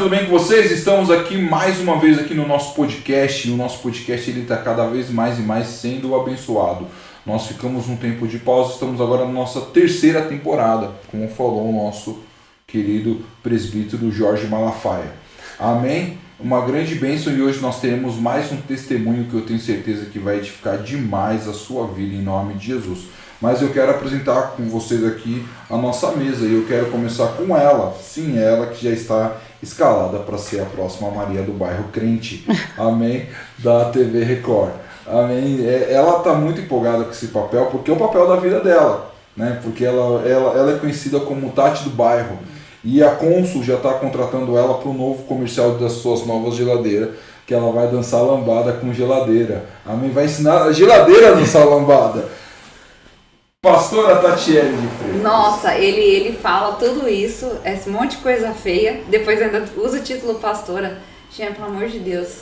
tudo bem com vocês? Estamos aqui mais uma vez aqui no nosso podcast. O nosso podcast ele está cada vez mais e mais sendo abençoado. Nós ficamos num tempo de pausa, estamos agora na nossa terceira temporada, como falou o nosso querido presbítero Jorge Malafaia. Amém? Uma grande bênção, e hoje nós teremos mais um testemunho que eu tenho certeza que vai edificar demais a sua vida em nome de Jesus. Mas eu quero apresentar com vocês aqui a nossa mesa e eu quero começar com ela, sim, ela que já está escalada para ser a próxima Maria do Bairro Crente, amém, da TV Record, amém. Ela está muito empolgada com esse papel porque é o papel da vida dela, né? Porque ela é conhecida como Tati do Bairro e a Consul já está contratando ela para o novo comercial das suas novas geladeiras, que ela vai dançar lambada com geladeira, amém, vai ensinar a geladeira a dançar lambada. Pastora Tatiele de Freitas. Nossa, ele fala tudo isso, esse monte de coisa feia, depois ainda usa o título pastora. Gente, pelo amor de Deus.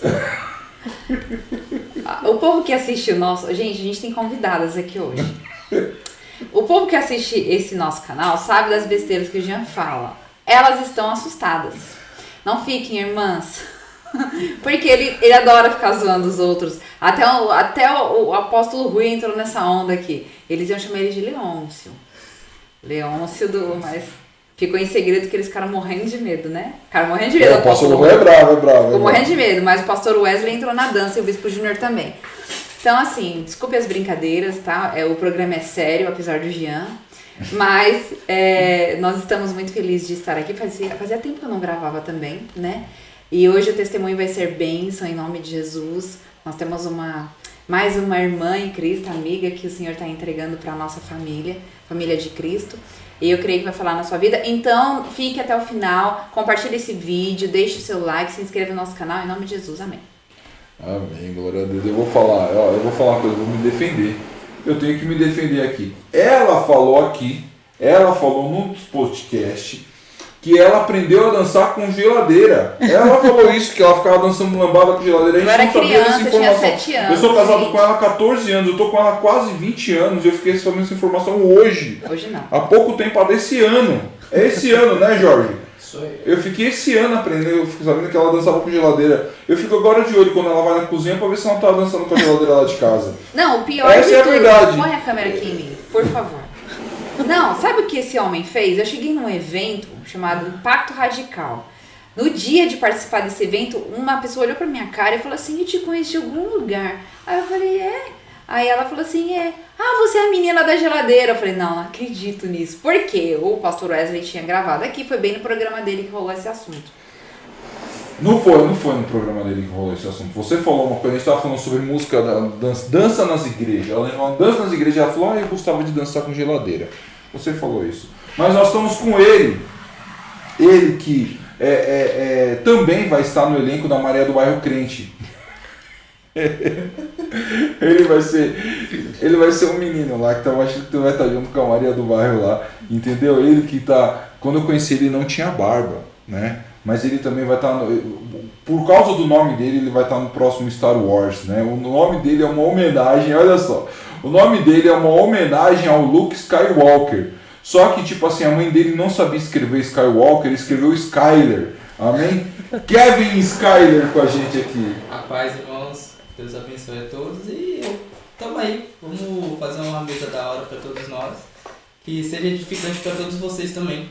O povo que assiste o nosso... Gente, a gente tem convidadas aqui hoje. O povo que assiste esse nosso canal sabe das besteiras que o Jean fala. Elas estão assustadas. Não fiquem, irmãs. Porque ele adora ficar zoando os outros. Até o apóstolo Rui entrou nessa onda aqui. Eles iam chamar ele de Leôncio. Mas ficou em segredo que eles ficaram morrendo de medo, né? Ficaram morrendo de medo. O apóstolo Rui é bravo. Ficou morrendo de medo, mas o pastor Wesley entrou na dança e o bispo Júnior também. Então, assim, desculpe as brincadeiras, tá? O programa é sério, apesar do Jean. Mas nós estamos muito felizes de estar aqui. Fazia tempo que eu não gravava também, né? E hoje o testemunho vai ser bênção em nome de Jesus. Nós temos mais uma irmã em Cristo, amiga, que o Senhor está entregando para a nossa família de Cristo. E eu creio que vai falar na sua vida. Então, fique até o final, compartilhe esse vídeo, deixe o seu like, se inscreva no nosso canal, em nome de Jesus. Amém. Amém, glória a Deus. Eu vou falar uma coisa, eu vou me defender. Eu tenho que me defender aqui. Ela falou no podcast, que ela aprendeu a dançar com geladeira. Ela falou isso, que ela ficava dançando lambada com geladeira. A gente não sabia dessa informação. Tinha 7 anos, eu sou casado gente. com ela há 14 anos, eu tô com ela há quase 20 anos, eu fiquei sabendo essa informação hoje. Hoje não. Há pouco tempo, desse ano. É esse ano, né, Jorge? Isso aí. Eu fiquei esse ano aprendendo, eu fico sabendo que ela dançava com geladeira. Eu fico agora de olho quando ela vai na cozinha pra ver se ela não tá dançando com a geladeira lá de casa. Não, o pior Essa de é a tudo, verdade. põe a câmera aqui em mim, por favor. Não, sabe o que esse homem fez? Eu cheguei num evento chamado Impacto Radical. No dia de participar desse evento, uma pessoa olhou pra minha cara e falou assim, eu te conheço de algum lugar. Aí eu falei, é? Aí ela falou assim, é. Ah, você é a menina da geladeira. Eu falei, não acredito nisso. Por quê? O pastor Wesley tinha gravado aqui, foi bem no programa dele que rolou esse assunto. Não foi no programa dele que rolou esse assunto. Você falou uma coisa, a gente estava falando sobre música, dança nas igrejas. Ela falou, dança nas igrejas, ela falou, eu gostava de dançar com geladeira. Você falou isso. Mas nós estamos com ele que também vai estar no elenco da Maria do Bairro Crente. Ele vai ser um menino lá que acho que vai estar junto com a Maria do Bairro lá, entendeu? Ele que tá, quando eu conheci ele não tinha barba, né? Mas ele também vai estar, por causa do nome dele, ele vai estar no próximo Star Wars, né? O nome dele é uma homenagem, olha só, o nome dele é uma homenagem ao Luke Skywalker. Só que, tipo assim, a mãe dele não sabia escrever Skywalker, ele escreveu Skyler, amém? Kevin Skyler com a gente aqui. A paz, irmãos, Deus abençoe a todos e tamo aí, vamos fazer uma mesa da hora para todos nós, que seja edificante para todos vocês também.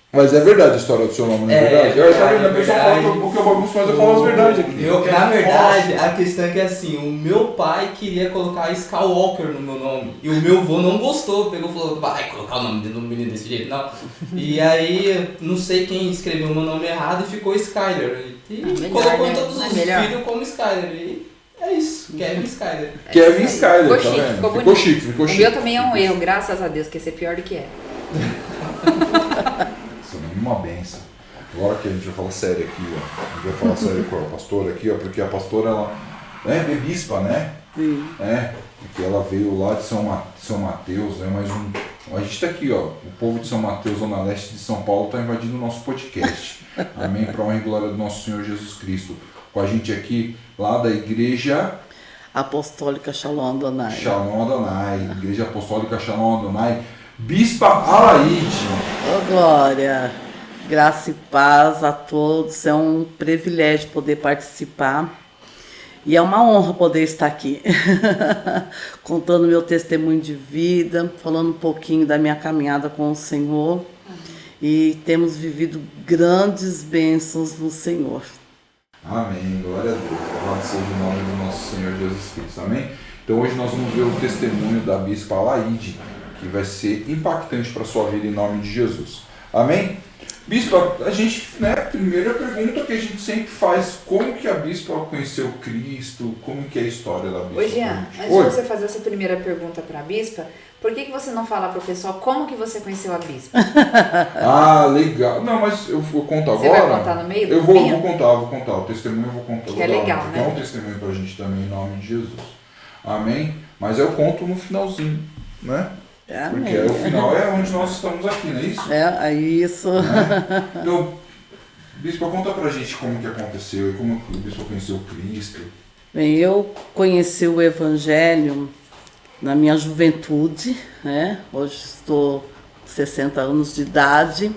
Mas é verdade a história do seu nome, não é verdade? Eu acho que a pessoa fala um pouco bagunço, mas eu falo as verdades aqui. Na verdade, a questão é que assim, o meu pai queria colocar Skywalker no meu nome. E o meu avô não gostou, pegou e falou, vai colocar o nome do menino desse jeito, não. E aí, não sei quem escreveu o meu nome errado e ficou Skyler. E colocou em todos os filhos como Skyler. E é isso, Kevin Skyler. Kevin Skyler, tá vendo? Ficou chique. O meu também é um erro, graças a Deus, que ia ser pior do que é. Uma benção. Agora que a gente vai falar sério aqui, ó. A gente vai falar sério com a pastora aqui, ó, porque a pastora, ela é bispa, né? Sim. Porque ela veio lá de São Mateus, né? A gente tá aqui, ó. O povo de São Mateus, Zona Leste de São Paulo, tá invadindo o nosso podcast. Amém? Para honra e glória do nosso Senhor Jesus Cristo. Com a gente aqui, lá da Igreja Apostólica Shalom Adonai. Shalom Adonai. Igreja Apostólica Shalom Adonai. Bispa Alaide. Ô, glória. Graça e paz a todos. É um privilégio poder participar. E é uma honra poder estar aqui, contando meu testemunho de vida, falando um pouquinho da minha caminhada com o Senhor. E temos vivido grandes bênçãos no Senhor. Amém, glória a Deus. Louvado seja o nome do nosso Senhor Jesus Cristo, amém? Então hoje nós vamos ver o testemunho da Bispa Alaide, que vai ser impactante para a sua vida em nome de Jesus. Amém? Bispa, a gente, primeira pergunta que a gente sempre faz, como que a Bispa conheceu Cristo, como que é a história da Bispa? Oi, Jean, antes de você fazer essa primeira pergunta para a Bispa, por que você não fala para o pessoal como que você conheceu a Bispa? Ah, legal. Não, mas eu vou contar agora. Você vai contar no meio do Eu vou contar. O testemunho eu vou contar. Que é legal, né? É um testemunho pra gente também, em nome de Jesus. Amém? Mas eu conto no finalzinho, né? Amém. Porque o final é onde nós estamos aqui, não é isso? É isso. Né? Então, Bispa, conta pra gente como que aconteceu e como o Bispa conheceu Cristo. Bem, eu conheci o Evangelho na minha juventude, né? Hoje estou com 60 anos de idade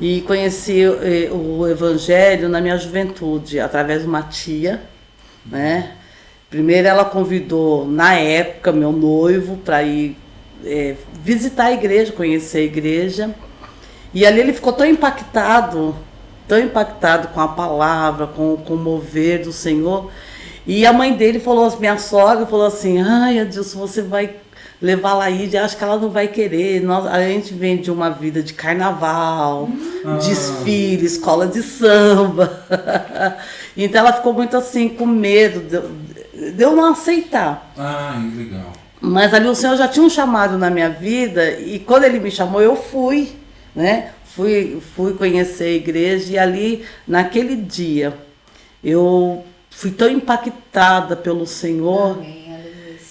e conheci o Evangelho na minha juventude através de uma tia, né? Primeiro ela convidou, na época, meu noivo para ir visitar a igreja, conhecer a igreja, e ali ele ficou tão impactado com a palavra, com o mover do Senhor. E a mãe dele falou, minha sogra falou assim, ai Adilson, você vai levar a Laíde, acho que ela não vai querer. A gente vem de uma vida de carnaval, desfile, escola de samba. Então ela ficou muito assim, com medo de eu não aceitar. Ah, legal. Mas ali o Senhor já tinha um chamado na minha vida e quando ele me chamou eu fui, né? Fui conhecer a igreja e ali, naquele dia, eu fui tão impactada pelo Senhor. Amém,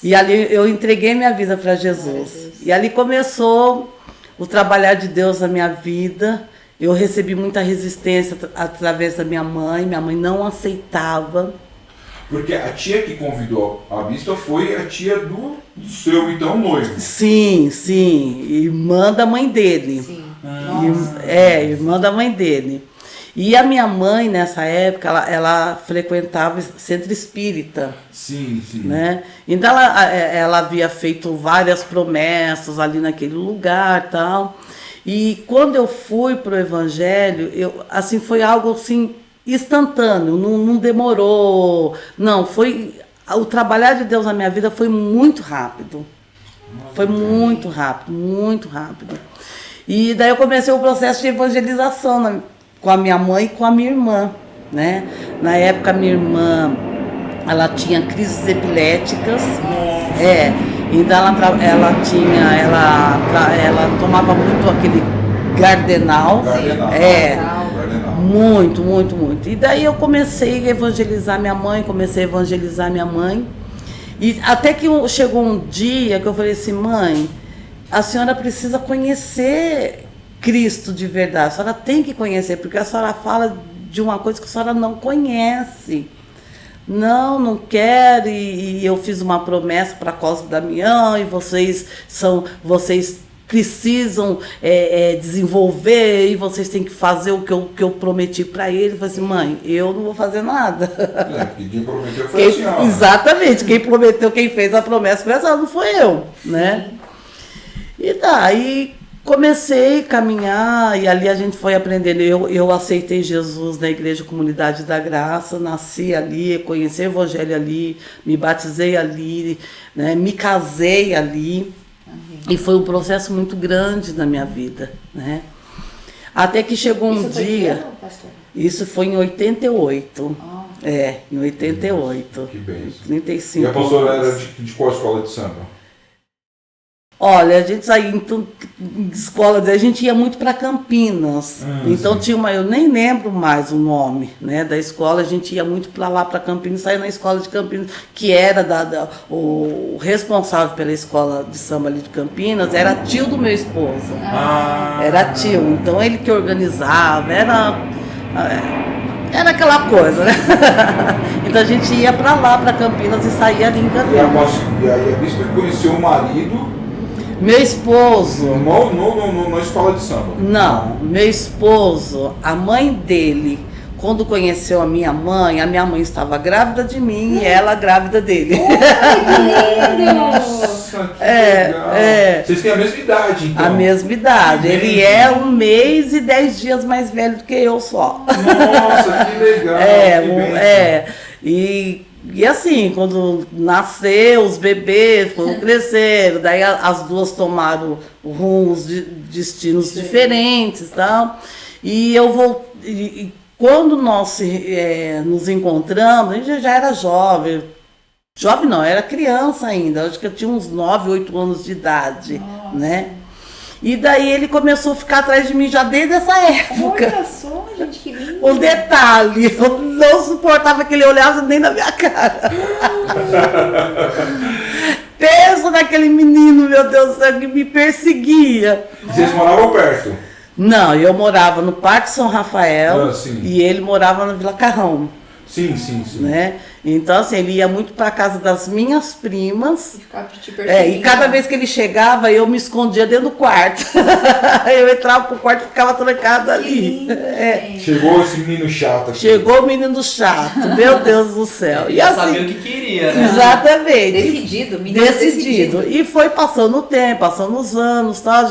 e ali eu entreguei minha vida para Jesus. E ali começou o trabalhar de Deus na minha vida. Eu recebi muita resistência através da minha mãe. Minha mãe não aceitava. Porque a tia que convidou a Bispa foi a tia do seu, então, noivo. Sim, irmã da mãe dele. Sim. Irmã da mãe dele. E a minha mãe, nessa época, ela frequentava centro espírita. Sim. Né? Então ela havia feito várias promessas ali naquele lugar e tal. E quando eu fui para o Evangelho, assim, foi algo assim, instantâneo, não demorou. Não, o trabalhar de Deus na minha vida foi muito rápido. Foi muito rápido. E daí eu comecei o processo de evangelização com a minha mãe e com a minha irmã, né? Na época, a minha irmã, ela tinha crises epiléticas. Então ela tomava muito aquele Gardenal. Gardenal. Muito. E daí eu comecei a evangelizar minha mãe, E até que chegou um dia que eu falei assim, mãe, a senhora precisa conhecer Cristo de verdade, a senhora tem que conhecer, porque a senhora fala de uma coisa que a senhora não conhece. Não quero, e eu fiz uma promessa para Cosme Damião, e vocês precisam desenvolver, e vocês têm que fazer o que eu prometi para ele. Eu falei assim, mãe, eu não vou fazer nada. Porque quem prometeu foi a senhora. Exatamente, quem prometeu, quem fez a promessa foi a senhora, não foi eu, né? E daí comecei a caminhar, e ali a gente foi aprendendo. Eu aceitei Jesus na Igreja Comunidade da Graça, nasci ali, conheci o Evangelho ali, me batizei ali, né? Me casei ali. E foi um processo muito grande na minha vida, né? Até que chegou um dia... Isso foi em 88. Em 88. Que bênção. 35 E a pastora anos. era de qual escola de samba? Olha, a gente saía em escola, a gente ia muito para Campinas. Então tinha eu nem lembro mais o nome, né, da escola, a gente ia muito para lá, para Campinas, saía na escola de Campinas, que era o responsável pela escola de samba ali de Campinas, era tio do meu esposo. Era tio, então ele que organizava, era aquela coisa, né? Então a gente ia para lá, para Campinas, e saía ali em Campinas. E aí a Bispa conheceu o marido Meu esposo. Na escola de samba. Não, meu esposo, a mãe dele, quando conheceu a minha mãe estava grávida de mim e ela grávida dele. Nossa, que legal. Vocês têm a mesma idade, então? A mesma idade. Ele é 1 mês e 10 dias mais velho do que eu só. Nossa, que legal. E assim, quando nasceu, os bebês foram crescendo, daí as duas tomaram rumos, destinos diferentes e tal. E eu voltei. Quando nós nos encontramos, a gente já era jovem. Jovem não, era criança ainda. Acho que eu tinha uns 9, 8 anos de idade, né? E daí ele começou a ficar atrás de mim já desde essa época. Olha só, gente, que lindo. Um detalhe, eu não suportava que ele olhasse nem na minha cara. Pensa naquele menino, meu Deus do céu, que me perseguia. Vocês moravam perto? Não, eu morava no Parque São Rafael e ele morava na Vila Carrão. Sim. Né? Então, assim, ele ia muito para casa das minhas primas. E cada vez que ele chegava, eu me escondia dentro do quarto. Eu entrava pro quarto e ficava trancada ali. Chegou esse menino chato aqui. Chegou o menino chato, meu Deus do céu. E assim, sabia o que queria, né? Exatamente. Decidido. E foi passando o tempo, passando os anos, tá?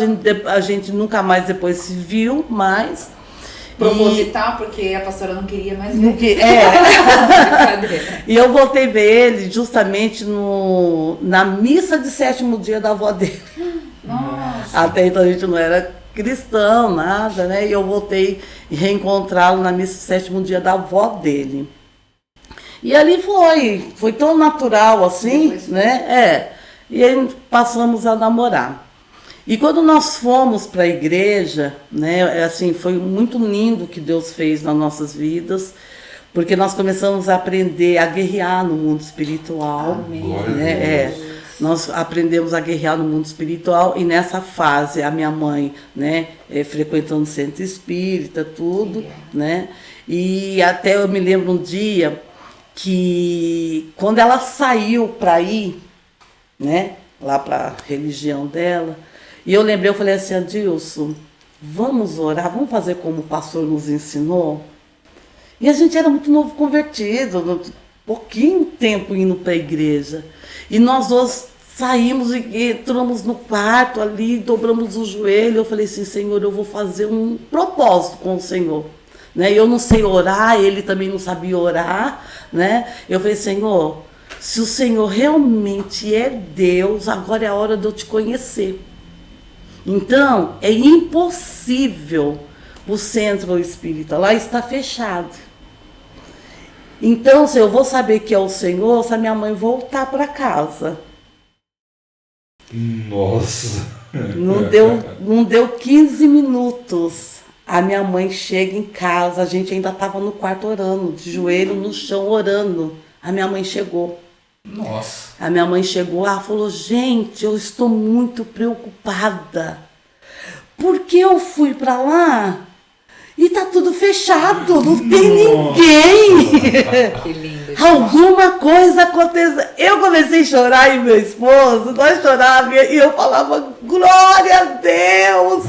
A gente nunca mais depois se viu mais. Proposital, porque a pastora não queria mais ver. Brincadeira. E eu voltei a ver ele justamente na missa de 7º dia da avó dele. Nossa. Até então a gente não era cristão, nada, né? E eu voltei a reencontrá-lo na missa de 7º dia da avó dele. E ali foi tão natural assim, né? E aí passamos a namorar. E quando nós fomos para a igreja, né, assim, foi muito lindo o que Deus fez nas nossas vidas, porque nós começamos a aprender a guerrear no mundo espiritual. Amém. Né? Nós aprendemos a guerrear no mundo espiritual e nessa fase a minha mãe, né, frequentando o centro espírita, tudo, né? E até eu me lembro um dia que quando ela saiu para ir, né, lá para a religião dela, e eu lembrei, eu falei assim, Adilson, vamos orar, vamos fazer como o pastor nos ensinou? E a gente era muito novo convertido, pouquinho tempo indo para a igreja. E nós dois saímos e entramos no quarto ali, dobramos o joelho. Eu falei assim, Senhor, eu vou fazer um propósito com o Senhor. Né? Eu não sei orar, ele também não sabia orar. Né? Eu falei, Senhor, se o Senhor realmente é Deus, agora é a hora de eu te conhecer. Então, é impossível o centro espírita, lá está fechado. Então, se eu vou saber que é o Senhor, se a minha mãe voltar para casa. Nossa! Não deu 15 minutos. A minha mãe chega em casa, a gente ainda estava no quarto orando, de joelho no chão orando. A minha mãe chegou. Nossa. A minha mãe chegou lá e falou, gente, eu estou muito preocupada. Porque eu fui para lá e tá tudo fechado, não tem ninguém. Que lindo. Alguma coisa aconteceu. Eu comecei a chorar e meu esposo, nós chorávamos e eu falava, glória a Deus,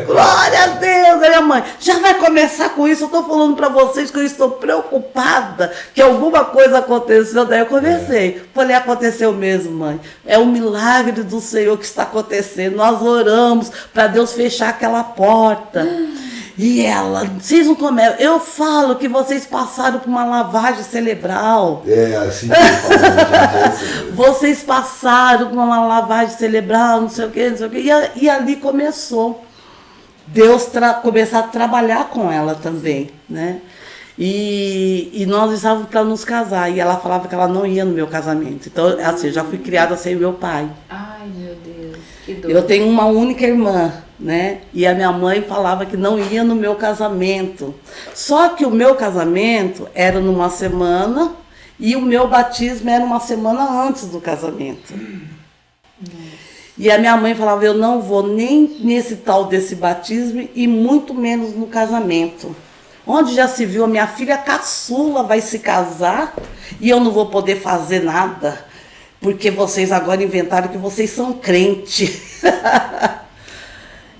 glória a Deus. A minha mãe, já vai começar com isso, eu tô falando para vocês que eu estou preocupada, que alguma coisa aconteceu. Daí eu comecei, falei, aconteceu mesmo, mãe. É um milagre do Senhor que está acontecendo. Nós oramos para Deus fechar aquela porta. E ela, vocês não começam. Eu falo que vocês passaram por uma lavagem cerebral. Assim que eu falo, vocês passaram por uma lavagem cerebral, não sei o quê, não sei o quê. E ali começou. Deus começar a trabalhar com ela também, né? E nós estávamos para nos casar. E ela falava que ela não ia no meu casamento. Então, assim, eu já fui criada sem meu pai. Ai, meu Deus, que dor. Eu tenho uma única irmã, né? E a minha mãe falava que não ia no meu casamento. Só que o meu casamento era numa semana e o meu batismo era uma semana antes do casamento. E a minha mãe falava, eu não vou nem nesse tal desse batismo e muito menos no casamento. Onde já se viu, a minha filha caçula vai se casar e eu não vou poder fazer nada. porque vocês agora inventaram que vocês são crente.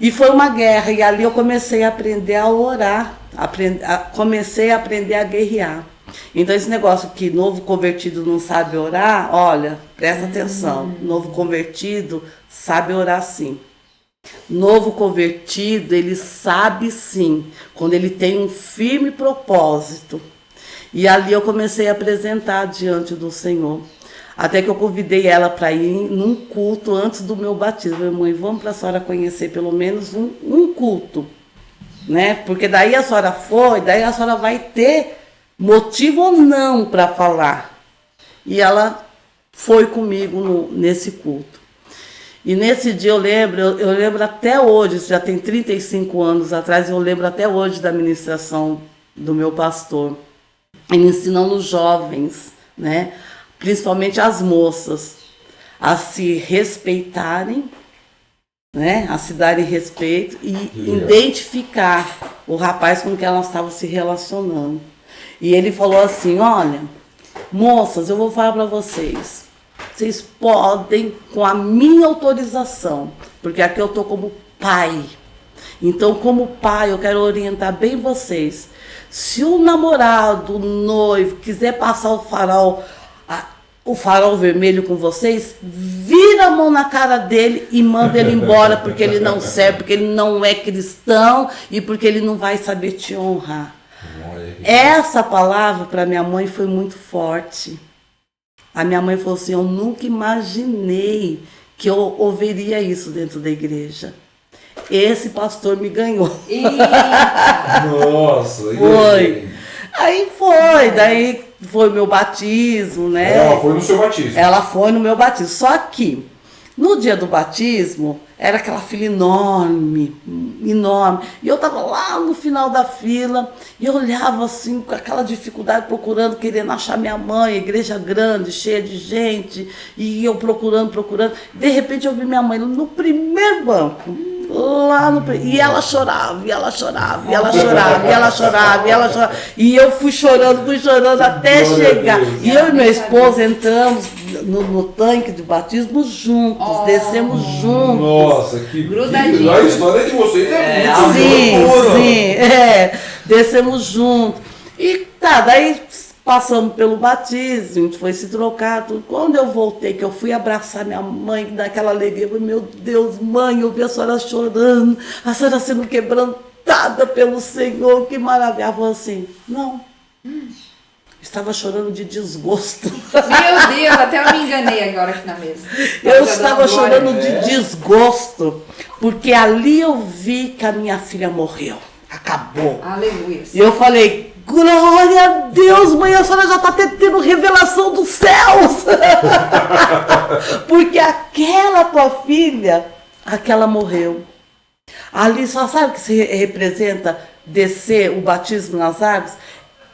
E foi uma guerra, e ali eu comecei a aprender a orar, comecei a aprender a guerrear. Então esse negócio que novo convertido não sabe orar, olha, presta atenção, novo convertido sabe orar sim. Novo convertido, ele sabe sim, quando ele tem um firme propósito. E ali eu comecei a apresentar diante do Senhor. Até que eu convidei ela para ir num culto antes do meu batismo. Minha mãe, vamos para a senhora conhecer pelo menos um culto, né? Porque daí a senhora foi, daí a senhora vai ter motivo ou não para falar. E ela foi comigo nesse culto. E nesse dia eu lembro até hoje, isso já tem 35 anos atrás, eu lembro até hoje da ministração do meu pastor. Ele ensinando os jovens, né? Principalmente as moças, a se respeitarem, né? A se darem respeito e identificar o rapaz com quem elas estavam se relacionando. E ele falou assim, olha, moças, eu vou falar para vocês podem, com a minha autorização, porque aqui eu estou como pai. Então, como pai, eu quero orientar bem vocês. Se o namorado, o noivo, quiser passar o farol vermelho com vocês, vira a mão na cara dele e manda ele embora, porque ele não serve, porque ele não é cristão e porque ele não vai saber te honrar. Essa palavra para minha mãe foi muito forte. A minha mãe falou assim, eu nunca imaginei que eu ouviria isso dentro da igreja. Esse pastor me ganhou. Nossa, foi. Aí foi, daí foi meu batismo, né? Ela foi no seu batismo. Ela foi no meu batismo. Só que no dia do batismo era aquela fila enorme, enorme. E eu tava lá no final da fila e eu olhava assim com aquela dificuldade, procurando, querendo achar minha mãe, igreja grande, cheia de gente, e eu procurando. De repente eu vi minha mãe no primeiro banco. E ela chorava. E eu fui chorando até chegar. E eu e meu esposo entramos no tanque de batismo juntos, descemos juntos. Nossa, que grudadinho. A história de vocês é muito sim, descemos juntos. E tá, daí passamos pelo batismo, a gente foi se trocar, tudo. Quando eu voltei, que eu fui abraçar minha mãe, naquela alegria, eu falei, meu Deus, mãe, eu vi a senhora chorando, a senhora sendo quebrantada pelo Senhor, que maravilha. Ela falou assim, não, estava chorando de desgosto. Meu Deus, até eu me enganei agora aqui na mesa. Eu estava chorando de desgosto, porque ali eu vi que a minha filha morreu, acabou. Aleluia. E eu falei, glória a Deus, mãe, a senhora já está tendo revelação dos céus. Porque aquela tua filha, aquela morreu. Ali só sabe o que se representa descer o batismo nas águas?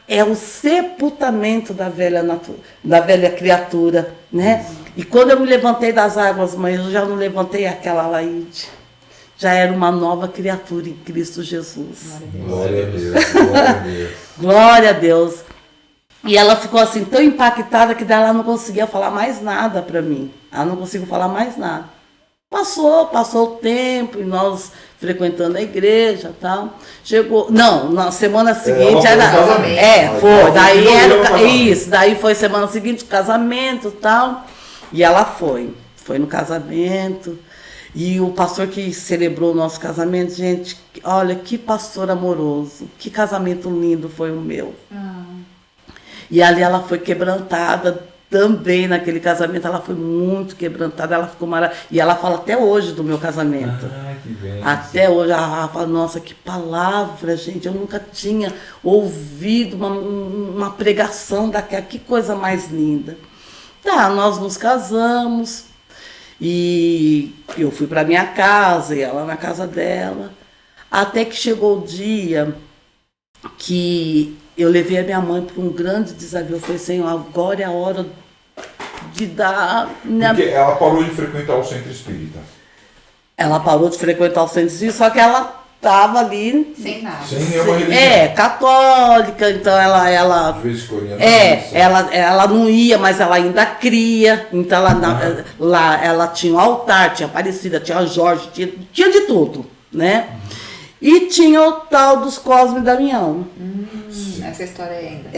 É o sepultamento da velha criatura, né? E quando eu me levantei das águas, mãe, eu já não levantei aquela Laíde. Já era uma nova criatura em Cristo Jesus. Glória a Deus, glória a Deus. Glória a Deus. E ela ficou assim tão impactada que ela não conseguia falar mais nada para mim. Ela não conseguiu falar mais nada. Passou o tempo e nós frequentando a igreja e tal. Chegou, não, na semana seguinte foi, daí era isso, daí foi semana seguinte casamento e tal. E ela foi no casamento. E o pastor que celebrou o nosso casamento, gente, olha, que pastor amoroso, que casamento lindo foi o meu. E ali ela foi quebrantada também naquele casamento, ela foi muito quebrantada, ela ficou maravilhosa. E ela fala até hoje do meu casamento. Que bem. Até hoje, ela fala, nossa, que palavra, gente, eu nunca tinha ouvido uma pregação daquela, que coisa mais linda. Tá, nós nos casamos. E eu fui para minha casa e ela na casa dela. Até que chegou o dia que eu levei a minha mãe para um grande desafio. Eu falei, Senhor, agora é a hora de dar... Porque ela parou de frequentar o centro espírita. Ela parou de frequentar o centro espírita, só que ela estava ali. Sem nada. Sem nenhuma religião. Católica, então ela De vez em quando ia na missa. ela não ia, mas ela ainda cria. Então lá ela tinha um altar, tinha Aparecida, tinha Jorge, tinha de tudo, né? E tinha o tal dos Cosme e Damião. Essa história ainda.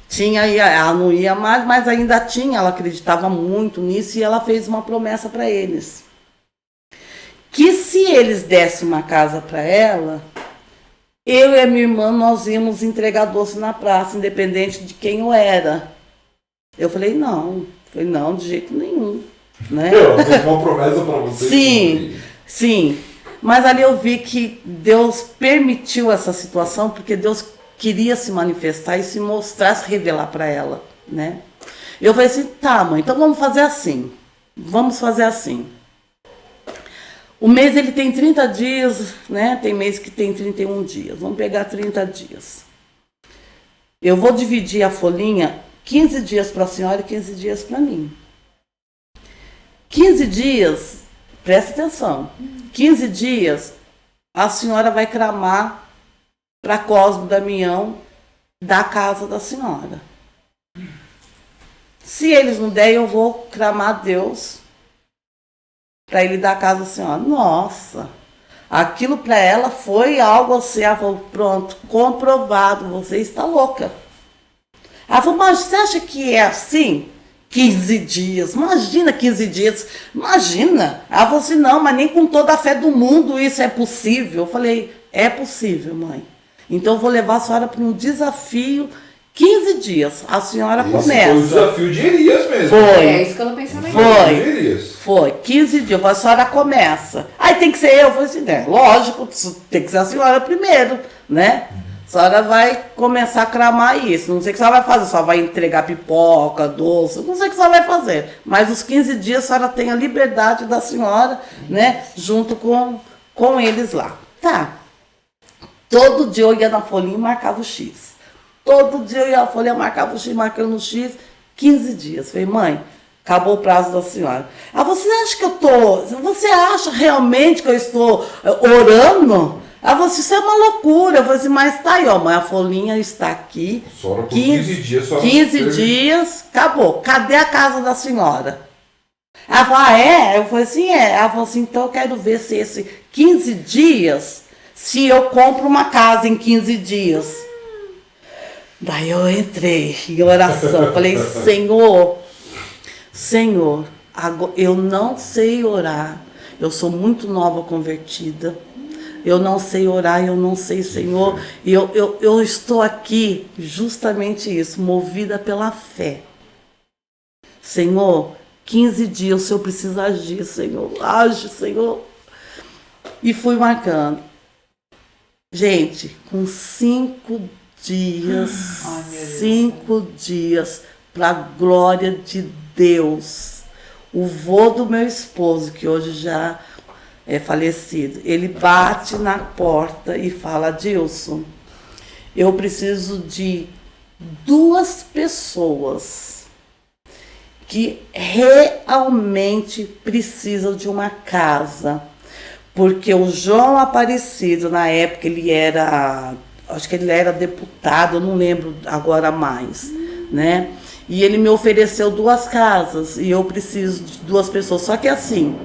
Tinha, ela não ia mais, mas ainda tinha, ela acreditava muito nisso e ela fez uma promessa para eles. Que se eles dessem uma casa para ela, eu e a minha irmã, nós íamos entregar doce na praça, independente de quem eu era. Eu falei, não, de jeito nenhum. Né? Eu fiz uma promessa para você. Sim. Mas ali eu vi que Deus permitiu essa situação, porque Deus queria se manifestar e se mostrar, se revelar para ela, né? Eu falei assim, tá, mãe, então vamos fazer assim. O mês ele tem 30 dias, né? Tem mês que tem 31 dias. Vamos pegar 30 dias. Eu vou dividir a folhinha 15 dias para a senhora e 15 dias para mim. 15 dias, presta atenção, 15 dias a senhora vai cramar para Cosme e Damião da casa da senhora. Se eles não derem, eu vou cramar a Deus para ele dar a casa da senhora. Nossa, aquilo para ela foi algo assim, ela falou, pronto, comprovado, você está louca. Ela falou, mas você acha que é assim? 15 dias, imagina 15 dias, imagina. Ela falou assim, não, mas nem com toda a fé do mundo isso é possível. Eu falei, é possível, mãe. Então eu vou levar a senhora para um desafio, 15 dias, a senhora Esse começa. foi o desafio de Elias mesmo. Foi. É isso que eu tô pensando aqui. Foi, 15 dias, a senhora começa. Aí tem que ser eu, falei assim, lógico, tem que ser a senhora primeiro, né? A senhora vai começar a cramar isso. Não sei o que a senhora vai fazer, só vai entregar pipoca, doce, não sei o que a senhora vai fazer. Mas os 15 dias a senhora tem a liberdade da senhora, né? Junto com eles lá. Tá. Todo dia eu ia na folhinha e marcava o X. Todo dia eu ia na folhinha, marcava o X, marcando o X, 15 dias. Falei, mãe, acabou o prazo da senhora. Ah, você acha realmente que eu estou orando? Ela falou assim, isso é uma loucura. Eu falei assim, mas tá aí, ó, mãe, a folhinha está aqui. Só por 15 dias. 15 dias, acabou. Cadê a casa da senhora? Ela falou, Eu falei assim, Ela falou assim, então eu quero ver se esse 15 dias, se eu compro uma casa em 15 dias. Daí eu entrei em oração, falei, Senhor, agora, eu não sei orar, eu sou muito nova convertida, eu não sei orar, eu não sei, Senhor, e eu estou aqui justamente isso, movida pela fé. Senhor, 15 dias, o Senhor precisa agir, Senhor, age, Senhor. E fui marcando. Gente, com 5 dias, 5 dias, para a glória de Deus, o vô do meu esposo, que hoje já é falecido, ele bate na porta e fala, Dilson, eu preciso de 2 pessoas que realmente precisam de uma casa, porque o João Aparecido, na época, acho que ele era deputado, eu não lembro agora mais, né? E ele me ofereceu 2 casas e eu preciso de 2 pessoas. Só que assim,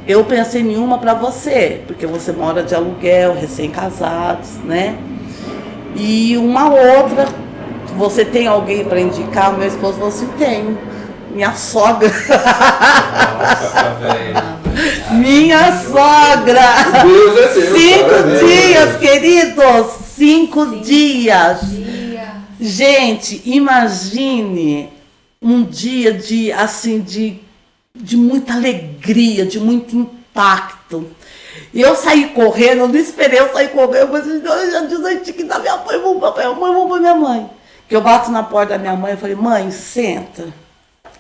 eu pensei em uma para você, porque você mora de aluguel, recém-casados, né? E uma outra, você tem alguém para indicar? O meu esposo falou assim, tenho. Minha sogra. Nossa, velho. Minha sogra. Deus é Deus. 5 dias, queridos. 5 dias. Gente, imagine um dia de muita alegria, de muito impacto. E eu saí correndo, eu não esperei, eu saí correndo, mas eu já disse, eu tinha que dar minha mãe, vamos para minha mãe. Que eu bato na porta da minha mãe e falei, mãe, senta.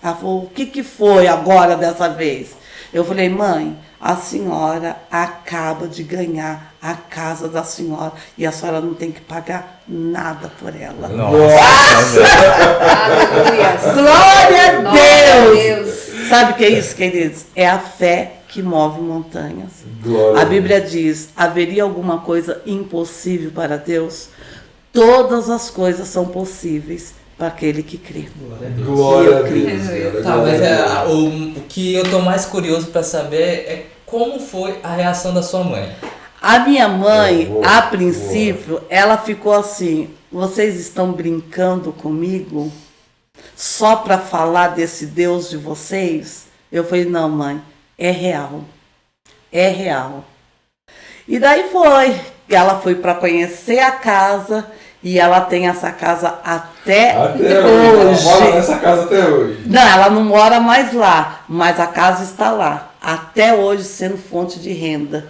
Ela falou, o que foi agora dessa vez? Eu falei, mãe, a senhora acaba de ganhar a casa da senhora e a senhora não tem que pagar nada por ela. Nossa, Aleluia. Glória a Glória a Deus! Sabe o que é isso, queridos? É a fé que move montanhas. Glória A Bíblia diz: haveria alguma coisa impossível para Deus? Todas as coisas são possíveis para aquele que crê. Glória a Eu creio. Deus. Tá, mas o que eu tô mais curioso pra saber é como foi a reação da sua mãe. A minha mãe, Boa, a princípio, ela ficou assim: vocês estão brincando comigo? Só para falar desse Deus de vocês? Eu falei: não, mãe, é real. É real. E daí foi. Ela foi para conhecer a casa e ela tem essa casa até Até hoje. Ela mora nessa casa até hoje. Não, ela não mora mais lá, mas a casa está lá. Até hoje sendo fonte de renda.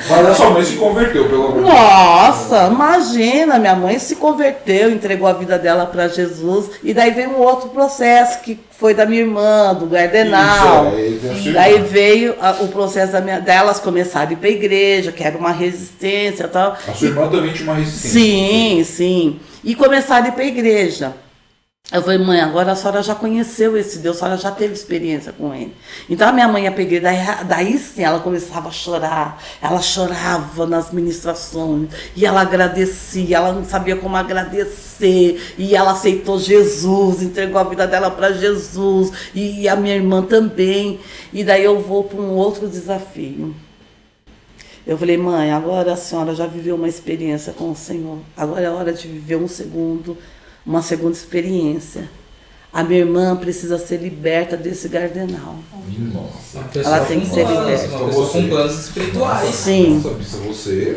Mas a sua mãe se converteu, pelo amor de Deus. Nossa, imagina, minha mãe se converteu, entregou a vida dela para Jesus, e daí veio um outro processo que foi da minha irmã, do Gardenal. Isso, Daí veio o processo delas começarem a ir para a igreja, que era uma resistência e tal. A sua irmã também tinha uma resistência. Sim, sim. E começaram a ir para a igreja. Eu falei: mãe, agora a senhora já conheceu esse Deus, a senhora já teve experiência com ele. Então a minha mãe ia para a igreja, daí sim ela começava a chorar. Ela chorava nas ministrações e ela agradecia, ela não sabia como agradecer. E ela aceitou Jesus, entregou a vida dela para Jesus, e a minha irmã também. E daí eu vou para um outro desafio. Eu falei: mãe, agora a senhora já viveu uma experiência com o Senhor, agora é hora de viver uma segunda experiência. A minha irmã precisa ser liberta desse Gardenal. Nossa. Uma pessoa Ela tem que com ser planos, liberta. uma pessoa com planos espirituais. Sim. Nossa, isso você.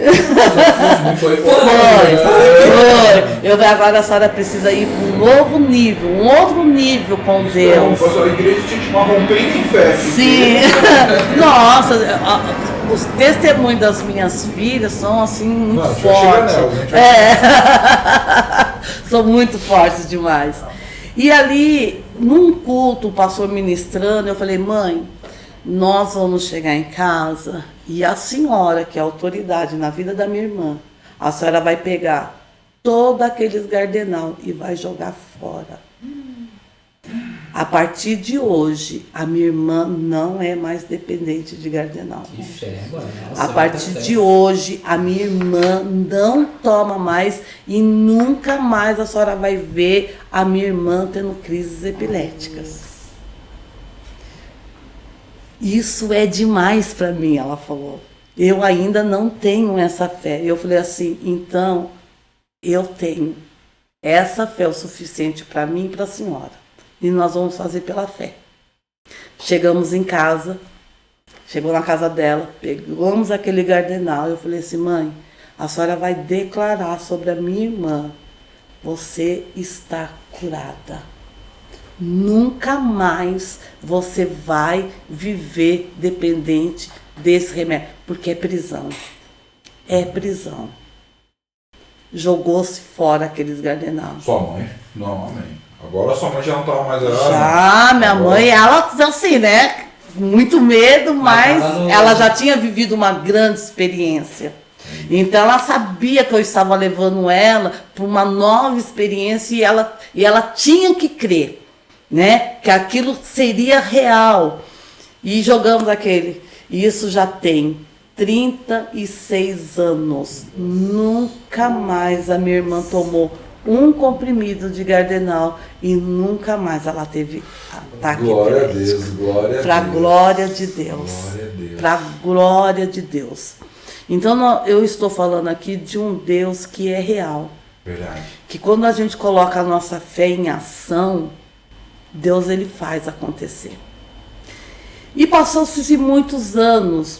Foi Foi. Eu falei: agora a senhora precisa ir para um novo nível, um outro nível com Deus. A igreja tinha que chamar rompendo em fé. Sim. Nossa, os testemunhos das minhas filhas são assim muito Não, fortes. chega nela, gente. São muito fortes demais. E ali, num culto, o pastor ministrando, eu falei: mãe, nós vamos chegar em casa e a senhora, que é a autoridade na vida da minha irmã, a senhora vai pegar todos aqueles Gardenal e vai jogar fora. A partir de hoje, a minha irmã não é mais dependente de Gardenal. Que fé, mano. A partir de hoje, a minha irmã não toma mais e nunca mais a senhora vai ver a minha irmã tendo crises epiléticas. Isso é demais para mim, ela falou. Eu ainda não tenho essa fé. Eu falei assim: então, eu tenho. Essa fé é o suficiente para mim e para a senhora. E nós vamos fazer pela fé. Chegamos em casa, chegou na casa dela, pegamos aquele Gardenal. Eu falei assim: mãe, a senhora vai declarar sobre a minha irmã: você está curada. Nunca mais você vai viver dependente desse remédio, porque é prisão. É prisão. Jogou-se fora aqueles Gardenal. Sua mãe? Não, amém. Agora sua mãe já não estava mais... Já, minha mãe, ela assim, né? Muito medo, mas ela já tinha vivido uma grande experiência. Então ela sabia que eu estava levando ela para uma nova experiência e ela tinha que crer, né? Que aquilo seria real. E jogamos aquele. E isso já tem 36 anos. Nunca mais a minha irmã tomou um comprimido de Gardenal e nunca mais ela teve ataque Glória a epilético. Deus, glória a Deus. Para glória de Deus. Glória a Deus. Para glória de Deus. Então eu estou falando aqui de um Deus que é real. Verdade. Que quando a gente coloca a nossa fé em ação, Deus ele faz acontecer. E passou-se muitos anos,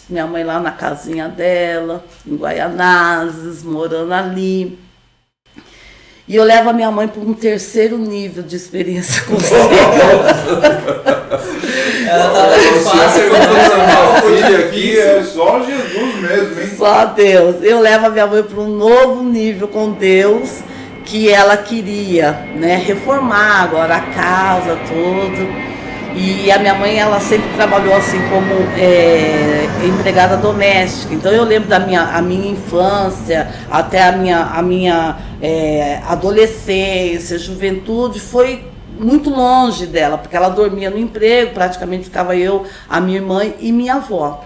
minha mãe lá na casinha dela, em Guaianazes, morando ali. E eu levo a minha mãe para um terceiro nível de experiência com o Senhor. Ela tava fácil, A filha aqui é só Jesus mesmo, hein? Só Deus. Eu levo a minha mãe para um novo nível com Deus, que ela queria, né, reformar agora a casa, tudo. E a minha mãe, ela sempre trabalhou assim como empregada doméstica. Então eu lembro da minha infância, até a minha adolescência, juventude, foi muito longe dela, porque ela dormia no emprego, praticamente ficava eu, a minha irmã e minha avó.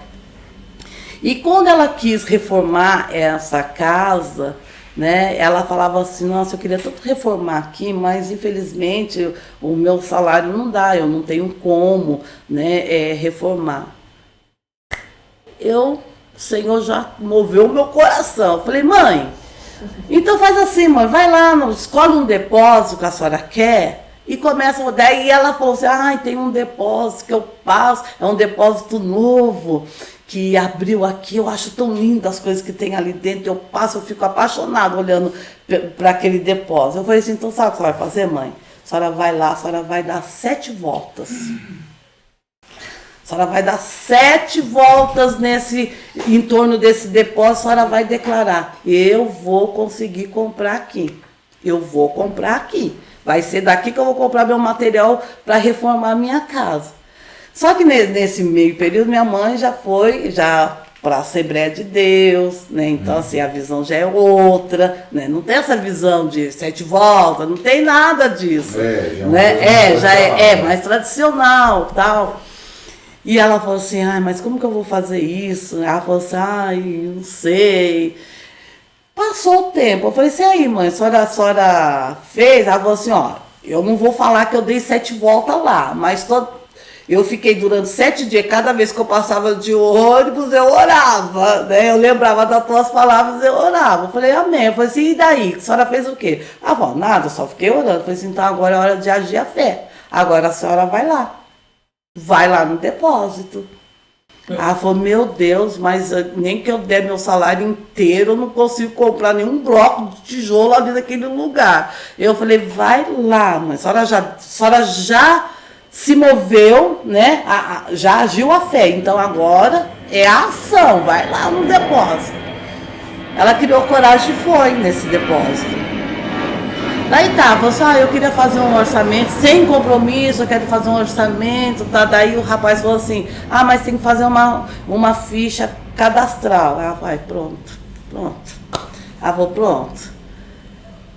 E quando ela quis reformar essa casa, né, ela falava assim, nossa, eu queria tanto reformar aqui, mas infelizmente o meu salário não dá, eu não tenho como, né, reformar. O Senhor já moveu o meu coração. Eu falei, mãe, então faz assim, mãe, vai lá, escolhe um depósito que a senhora quer e começa. Daí ela falou assim, tem um depósito que eu passo, é um depósito novo que abriu aqui, eu acho tão lindo as coisas que tem ali dentro, eu passo, eu fico apaixonada olhando para aquele depósito. Eu falei assim, então sabe o que você vai fazer, mãe? A senhora vai lá, a senhora vai dar 7 voltas. A senhora vai dar 7 voltas em torno desse depósito, a senhora vai declarar, eu vou conseguir comprar aqui. Eu vou comprar aqui. Vai ser daqui que eu vou comprar meu material para reformar a minha casa. Só que nesse meio período, minha mãe já foi para a Assembleia de Deus, né? Então, assim, a visão já é outra, né? Não tem essa visão de 7 voltas, não tem nada disso. Já é mais tradicional, tal. E ela falou assim, mas como que eu vou fazer isso? Ela falou assim, não sei. Passou o tempo, eu falei assim, aí mãe, a senhora fez? Ela falou assim, eu não vou falar que eu dei 7 voltas lá, mas eu fiquei durante 7 dias, cada vez que eu passava de ônibus, eu orava, né? Eu lembrava das tuas palavras, eu orava. Eu falei, amém. Eu falei assim, e daí? A senhora fez o quê? Nada, eu só fiquei orando. Eu falei assim, então agora é hora de agir a fé. Agora a senhora vai lá. Vai lá no depósito. Ela falou, meu Deus, mas nem que eu der meu salário inteiro, eu não consigo comprar nenhum bloco de tijolo ali naquele lugar. Eu falei, vai lá, mãe. A senhora já se moveu, né? Já agiu a fé. Então agora é a ação. Vai lá no depósito. Ela criou coragem e foi nesse depósito. Daí falou assim, eu queria fazer um orçamento, sem compromisso, eu quero fazer um orçamento, tá? Daí o rapaz falou assim, mas tem que fazer uma ficha cadastral. Ela vai, pronto. Ela falou, pronto.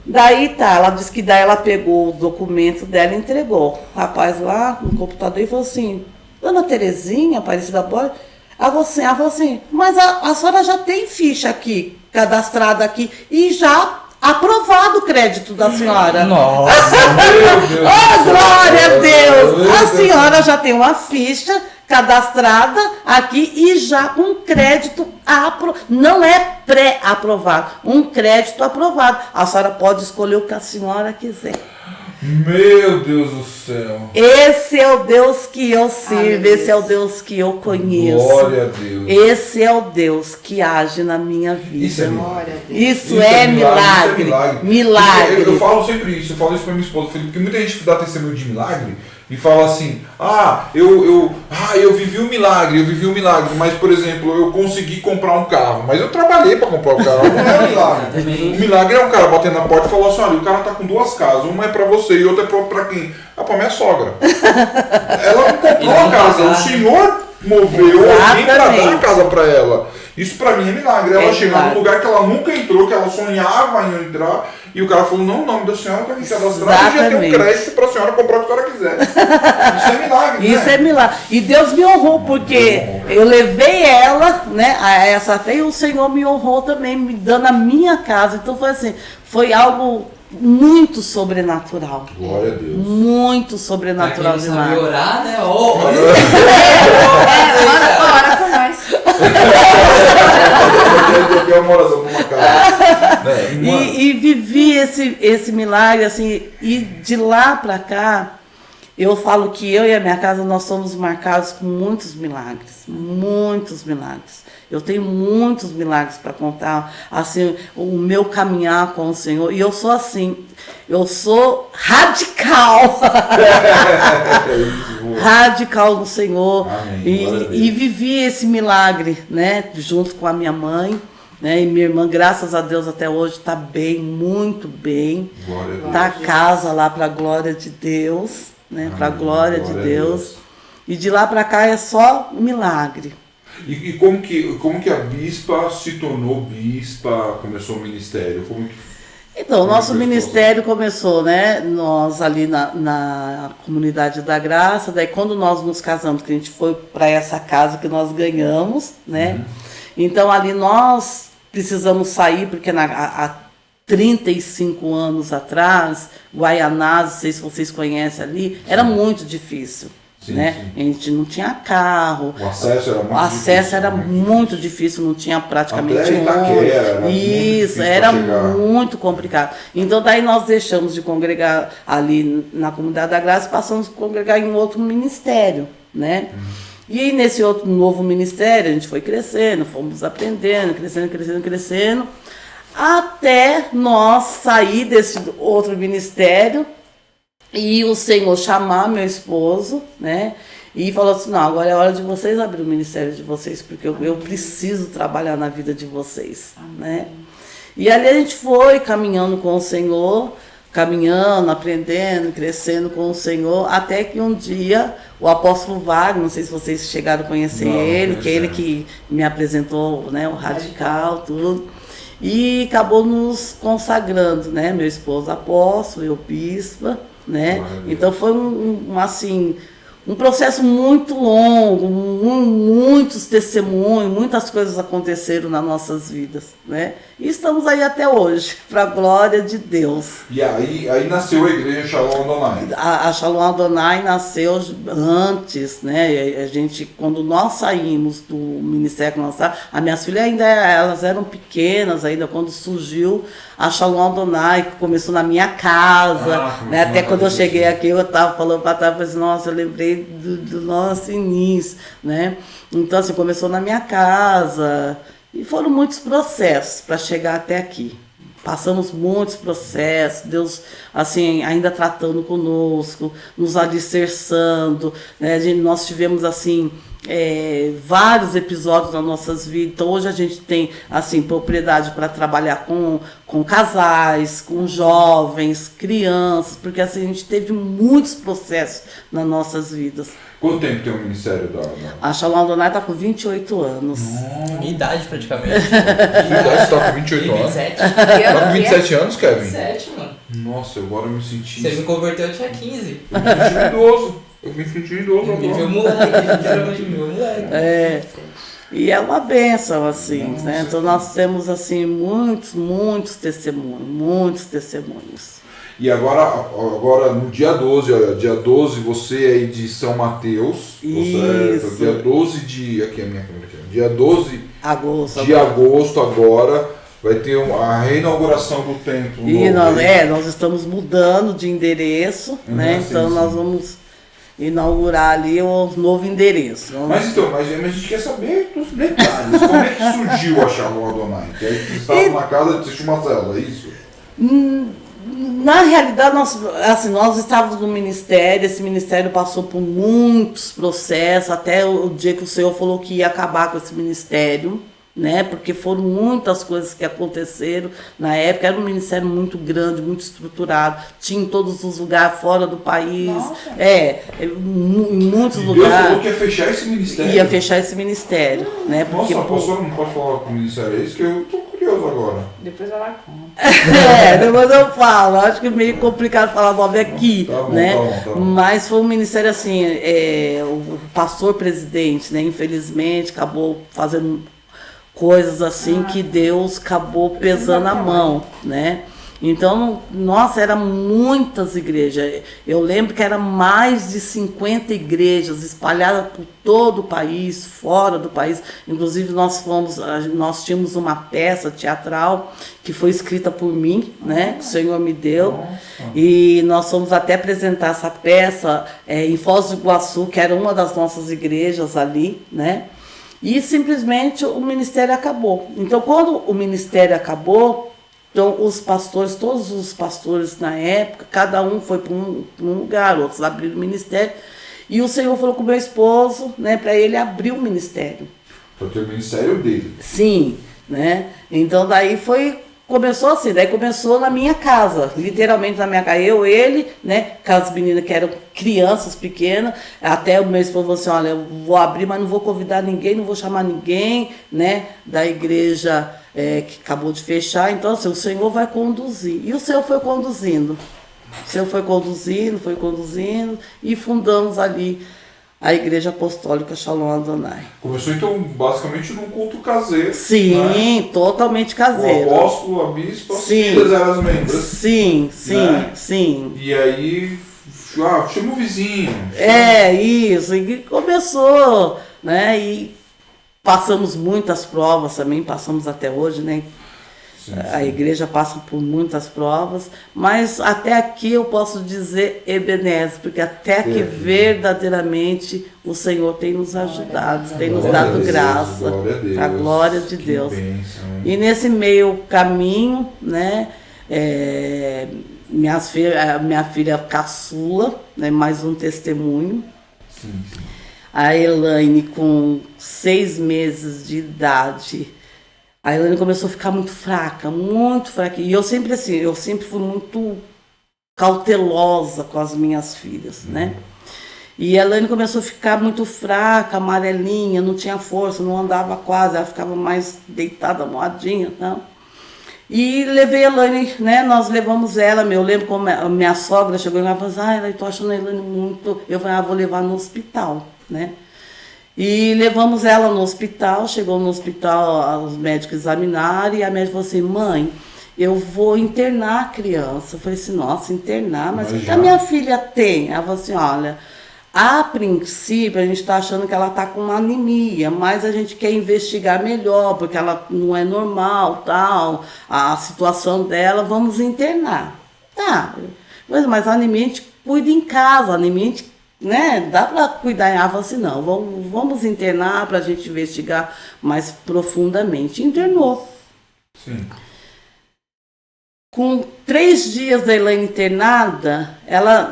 Daí ela disse que daí ela pegou o documento dela e entregou. O rapaz lá no computador e falou assim, Dona Terezinha, Aparecida Borges, ela falou assim, mas a senhora já tem ficha aqui, cadastrada aqui, e já aprovado o crédito da senhora. Nossa, meu Deus. Oh, glória a Deus! A senhora já tem uma ficha cadastrada aqui e já um crédito não é pré-aprovado, um crédito aprovado. A senhora pode escolher o que a senhora quiser. Meu Deus do céu. Esse é o Deus que eu sirvo, esse é o Deus que eu conheço. Glória a Deus. Esse é o Deus que age na minha vida. Isso é Glória a Deus. Isso é milagre. Milagre. Eu falo sempre isso, eu falo isso pra minha esposa, porque muita gente dá testemunho de milagre e fala assim, eu vivi um milagre, mas, por exemplo, eu consegui comprar um carro, mas eu trabalhei para comprar o carro, não é um milagre. O milagre é um cara batendo na porta e falar assim, olha, o cara tá com 2 casas, uma é para você e outra é para quem? Para minha sogra. Ela não comprou a casa, o Senhor moveu alguém para dar a casa para ela. Isso para mim é milagre. Ela chegar num lugar que ela nunca entrou, que ela sonhava em entrar, e o cara falou, não, o nome da senhora está aqui cadastrado e já tem um crédito para a senhora comprar o que a senhora quiser. Isso é milagre, Isso é milagre. E Deus me honrou, porque eu levei ela, né, a essa fé, e o Senhor me honrou também, me dando a minha casa. Então foi assim, foi algo muito sobrenatural. Glória a Deus. Muito sobrenatural Pra quem demais. sabe orar, né? Ora com nós. Eu quero uma oração pra uma casa. E vivi esse milagre, assim, e de lá pra cá, eu falo que eu e a minha casa, nós somos marcados com muitos milagres. Muitos milagres. Eu tenho muitos milagres para contar, assim, o meu caminhar com o Senhor. E eu sou assim, eu sou radical. Radical no Senhor. Amém. E vivi esse milagre, né, junto com a minha mãe. Né, e minha irmã, graças a Deus, até hoje está bem, muito bem. Glória a Deus. Está a casa lá para a glória de Deus, né, para a glória de Deus. E de lá para cá é só milagre. E como que a bispa se tornou bispa, começou o ministério? Como que... Então, o nosso Como é que foi a ministério começou, né? Nós ali na Comunidade da Graça, daí quando nós nos casamos, que a gente foi para essa casa que nós ganhamos, né? Então ali nós precisamos sair, porque há 35 anos atrás, Guaianazes, não sei se vocês conhecem ali, era muito difícil. Sim, Né? A gente não tinha carro, O acesso era muito o acesso difícil, era né? muito difícil, não tinha praticamente Até Itaquera, era muito Isso, difícil era pra chegar. muito complicado. Então daí nós deixamos de congregar ali na Comunidade da Graça e passamos a congregar em outro ministério, né? E aí, nesse outro novo ministério a gente foi crescendo, fomos aprendendo, crescendo, até nós sair desse outro ministério e o Senhor chamar meu esposo, né? E falou assim, não, agora é hora de vocês abrir o ministério de vocês, porque eu preciso trabalhar na vida de vocês, né? E ali a gente foi caminhando com o Senhor, caminhando, aprendendo, crescendo com o Senhor, até que um dia o apóstolo Wagner, não sei se vocês chegaram a conhecer ele, que é ele que me apresentou, né, o Radical, tudo, e acabou nos consagrando, né, meu esposo apóstolo, eu bispa, né? Então foi um processo muito longo, muitos testemunhos, muitas coisas aconteceram nas nossas vidas, né? E estamos aí até hoje, para a glória de Deus. E aí nasceu a igreja Shalom Adonai. A Shalom Adonai nasceu antes, né? A gente, quando nós saímos do ministério que nós estávamos, as minhas filhas ainda elas eram pequenas ainda quando surgiu a Shalom Adonai, que começou na minha casa, né? Até quando eu cheguei aqui eu estava falando para trás, falei assim, nossa, eu lembrei do nosso início, né? Então assim, começou na minha casa. E foram muitos processos para chegar até aqui. Passamos muitos processos, Deus assim ainda tratando conosco, nos alicerçando, né? Nós tivemos assim vários episódios nas nossas vidas. Então hoje a gente tem assim propriedade para trabalhar com casais, com jovens, crianças, porque assim a gente teve muitos processos nas nossas vidas. Quanto tempo tem o ministério da... A Shalom Adonai está com 28 anos. Minha idade praticamente. Você tá com 28 anos? 27. Tá com 27 anos, Kevin? 27, mano. Nossa, agora eu me senti... Você me converteu, eu tinha 15. Eu me senti idoso. Eu me senti idoso Me viu agora. moleque, geralmente me viu moleque. E é uma bênção, assim, né? Então nós temos, assim, muitos testemunhos. E agora no dia 12, olha, dia 12 você é aí de São Mateus, Isso. certo? Dia 12 de... Aqui é a minha câmera aqui. Dia 12 de agosto agora vai ter a reinauguração do templo. E novo, nós estamos mudando de endereço, né? sim, Então sim. nós vamos inaugurar ali o novo endereço. Mas a gente quer saber dos detalhes. Como é que surgiu a Shalom Adonai? Que aí você estava na casa de Tio Marcelo, é isso? Na realidade, nós estávamos no ministério, esse ministério passou por muitos processos, até o dia que o Senhor falou que ia acabar com esse ministério, né? Porque foram muitas coisas que aconteceram na época, era um ministério muito grande, muito estruturado, tinha em todos os lugares fora do país, em muitos E Deus lugares. falou que ia fechar esse ministério. Ia fechar esse ministério, né? Porque, Nossa, a pastora não pode falar com o ministério, é isso que eu tô curioso agora. Depois ela conta. depois eu falo. Acho que é meio complicado falar o nome aqui, Tá bom, né? tá bom. Mas foi um ministério assim, o pastor presidente, né? Infelizmente, acabou fazendo coisas assim que Deus acabou pesando a mão, né? Então, nossa, eram muitas igrejas. Eu lembro que eram mais de 50 igrejas espalhadas por todo o país, fora do país. Inclusive, nós tínhamos uma peça teatral que foi escrita por mim, né? Que o Senhor me deu. Nossa. E nós fomos até apresentar essa peça em Foz do Iguaçu, que era uma das nossas igrejas ali, né? E simplesmente o ministério acabou. Então, quando o ministério acabou, então os pastores, todos os pastores na época, cada um foi para um lugar, outros abriram o ministério. E o Senhor falou com o meu esposo, né, para ele abrir o ministério. Porque o ministério dele. Sim, né? Então daí começou assim, daí começou na minha casa, literalmente na minha casa, ele, né, com as meninas que eram crianças pequenas, até o meu esposo falou assim, olha, eu vou abrir, mas não vou convidar ninguém, não vou chamar ninguém, né, da igreja que acabou de fechar. Então, assim, o Senhor vai conduzir. E o Senhor foi conduzindo. O Senhor foi conduzindo, e fundamos ali a Igreja Apostólica Shalom Adonai. Começou então basicamente num culto caseiro. Sim, né? totalmente caseiro. O apóstolo, a bispa, as Sim. filhas eram as membros. Sim, Né? sim. E aí, chama o vizinho. Isso, e começou, né? E passamos muitas provas também, passamos até hoje, né? Sim, A igreja passa por muitas provas, mas até aqui eu posso dizer Ebenezer, porque até aqui verdadeiramente o Senhor tem nos ajudado, tem nos Glória a dado Deus, graça, glória a Deus. a glória de Que Deus. bênção, hein? E nesse meio caminho, né, minha filha caçula, né, mais um testemunho, Sim. a Elaine com 6 meses de idade. A Elaine começou a ficar muito fraca. E eu sempre fui muito cautelosa com as minhas filhas, né? E a Elaine começou a ficar muito fraca, amarelinha, não tinha força, não andava quase, ela ficava mais deitada, moadinha, tá? E levei a Elaine, né? Nós levamos ela, eu lembro como a minha sogra chegou e falou assim, eu tô achando a Elaine muito... Eu falei, vou levar no hospital, né? E levamos ela no hospital, chegou no hospital, os médicos examinaram e a médica falou assim, mãe, eu vou internar a criança. Eu falei assim, nossa, internar? Mas o que a minha filha tem? Ela falou assim, olha, a princípio a gente está achando que ela está com uma anemia, mas a gente quer investigar melhor, porque ela não é normal, tal, a situação dela, vamos internar. Tá, mas a anemia a gente cuida em casa, a anemia a gente, né, dá para cuidar. Ela falou assim, não, vamos internar para a gente investigar mais profundamente. Internou. Sim. Com 3 dias da Elaine internada,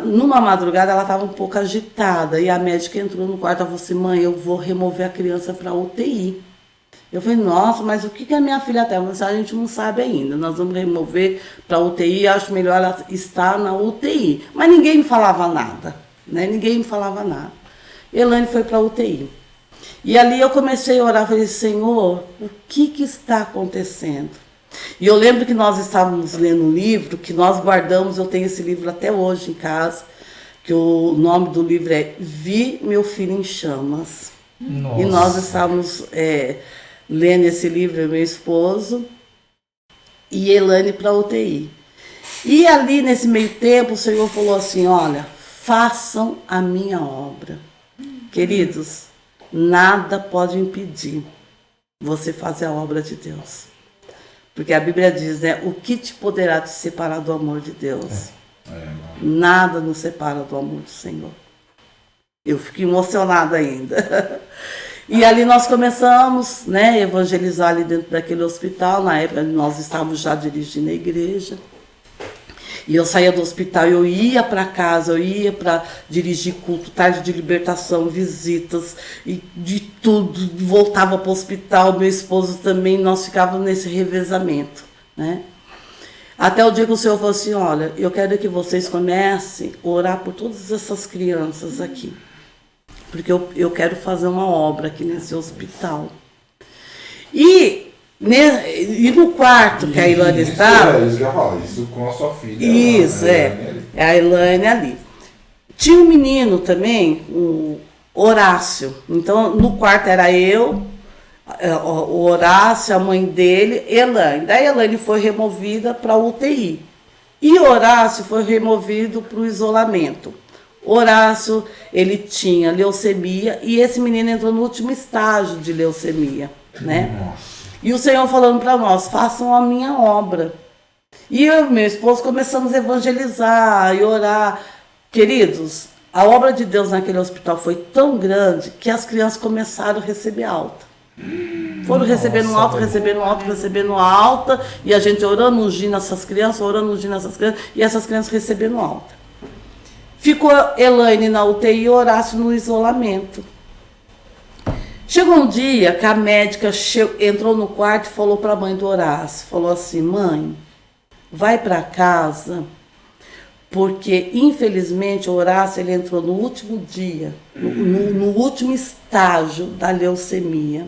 numa madrugada, ela estava um pouco agitada. E a médica entrou no quarto e falou assim, mãe, eu vou remover a criança para UTI. Eu falei, nossa, mas o que a minha filha tem? A gente não sabe ainda. Nós vamos remover para UTI, acho melhor ela estar na UTI. Mas ninguém me falava nada, né? Ninguém me falava nada. Elaine foi para UTI. E ali eu comecei a orar, falei, Senhor, o que está acontecendo? E eu lembro que nós estávamos lendo um livro, que nós guardamos, eu tenho esse livro até hoje em casa, que o nome do livro é Vi Meu Filho em Chamas. Nossa. E nós estávamos lendo esse livro, meu esposo, e Elaine para UTI. E ali, nesse meio tempo, o Senhor falou assim, olha, façam a minha obra. Queridos, nada pode impedir você fazer a obra de Deus. Porque a Bíblia diz, né, o que te poderá te separar do amor de Deus? Nada nos separa do amor do Senhor. Eu fico emocionada ainda. E ali nós começamos, né, a evangelizar ali dentro daquele hospital. Na época nós estávamos já dirigindo a igreja. E eu saía do hospital, eu ia para casa, eu ia para dirigir culto, tarde de libertação, visitas, e de tudo, voltava para o hospital, meu esposo também, nós ficávamos nesse revezamento, né? Até o dia que o Senhor falou assim, olha, eu quero que vocês comecem a orar por todas essas crianças aqui, porque eu quero fazer uma obra aqui nesse hospital. E no quarto que a Elaine estava... Isso que eu ia falar, isso com a sua filha. Isso, é a Elaine ali. Tinha um menino também, o Horácio. Então, no quarto era eu, o Horácio, a mãe dele, Elaine. Daí a Elaine foi removida para a UTI. E o Horácio foi removido para o isolamento. Horácio, ele tinha leucemia e esse menino entrou no último estágio de leucemia, né? Nossa. E o Senhor falando para nós, façam a minha obra. E eu e meu esposo começamos a evangelizar e orar. Queridos, a obra de Deus naquele hospital foi tão grande que as crianças começaram a receber alta. Foram recebendo alta, recebendo alta, e a gente orando, ungindo essas crianças, e essas crianças recebendo alta. Ficou Elaine na UTI e Horácio no isolamento. Chegou um dia que a médica entrou no quarto e falou para a mãe do Horácio, falou assim, mãe, vai para casa, porque infelizmente o Horácio ele entrou no último dia, no último estágio da leucemia.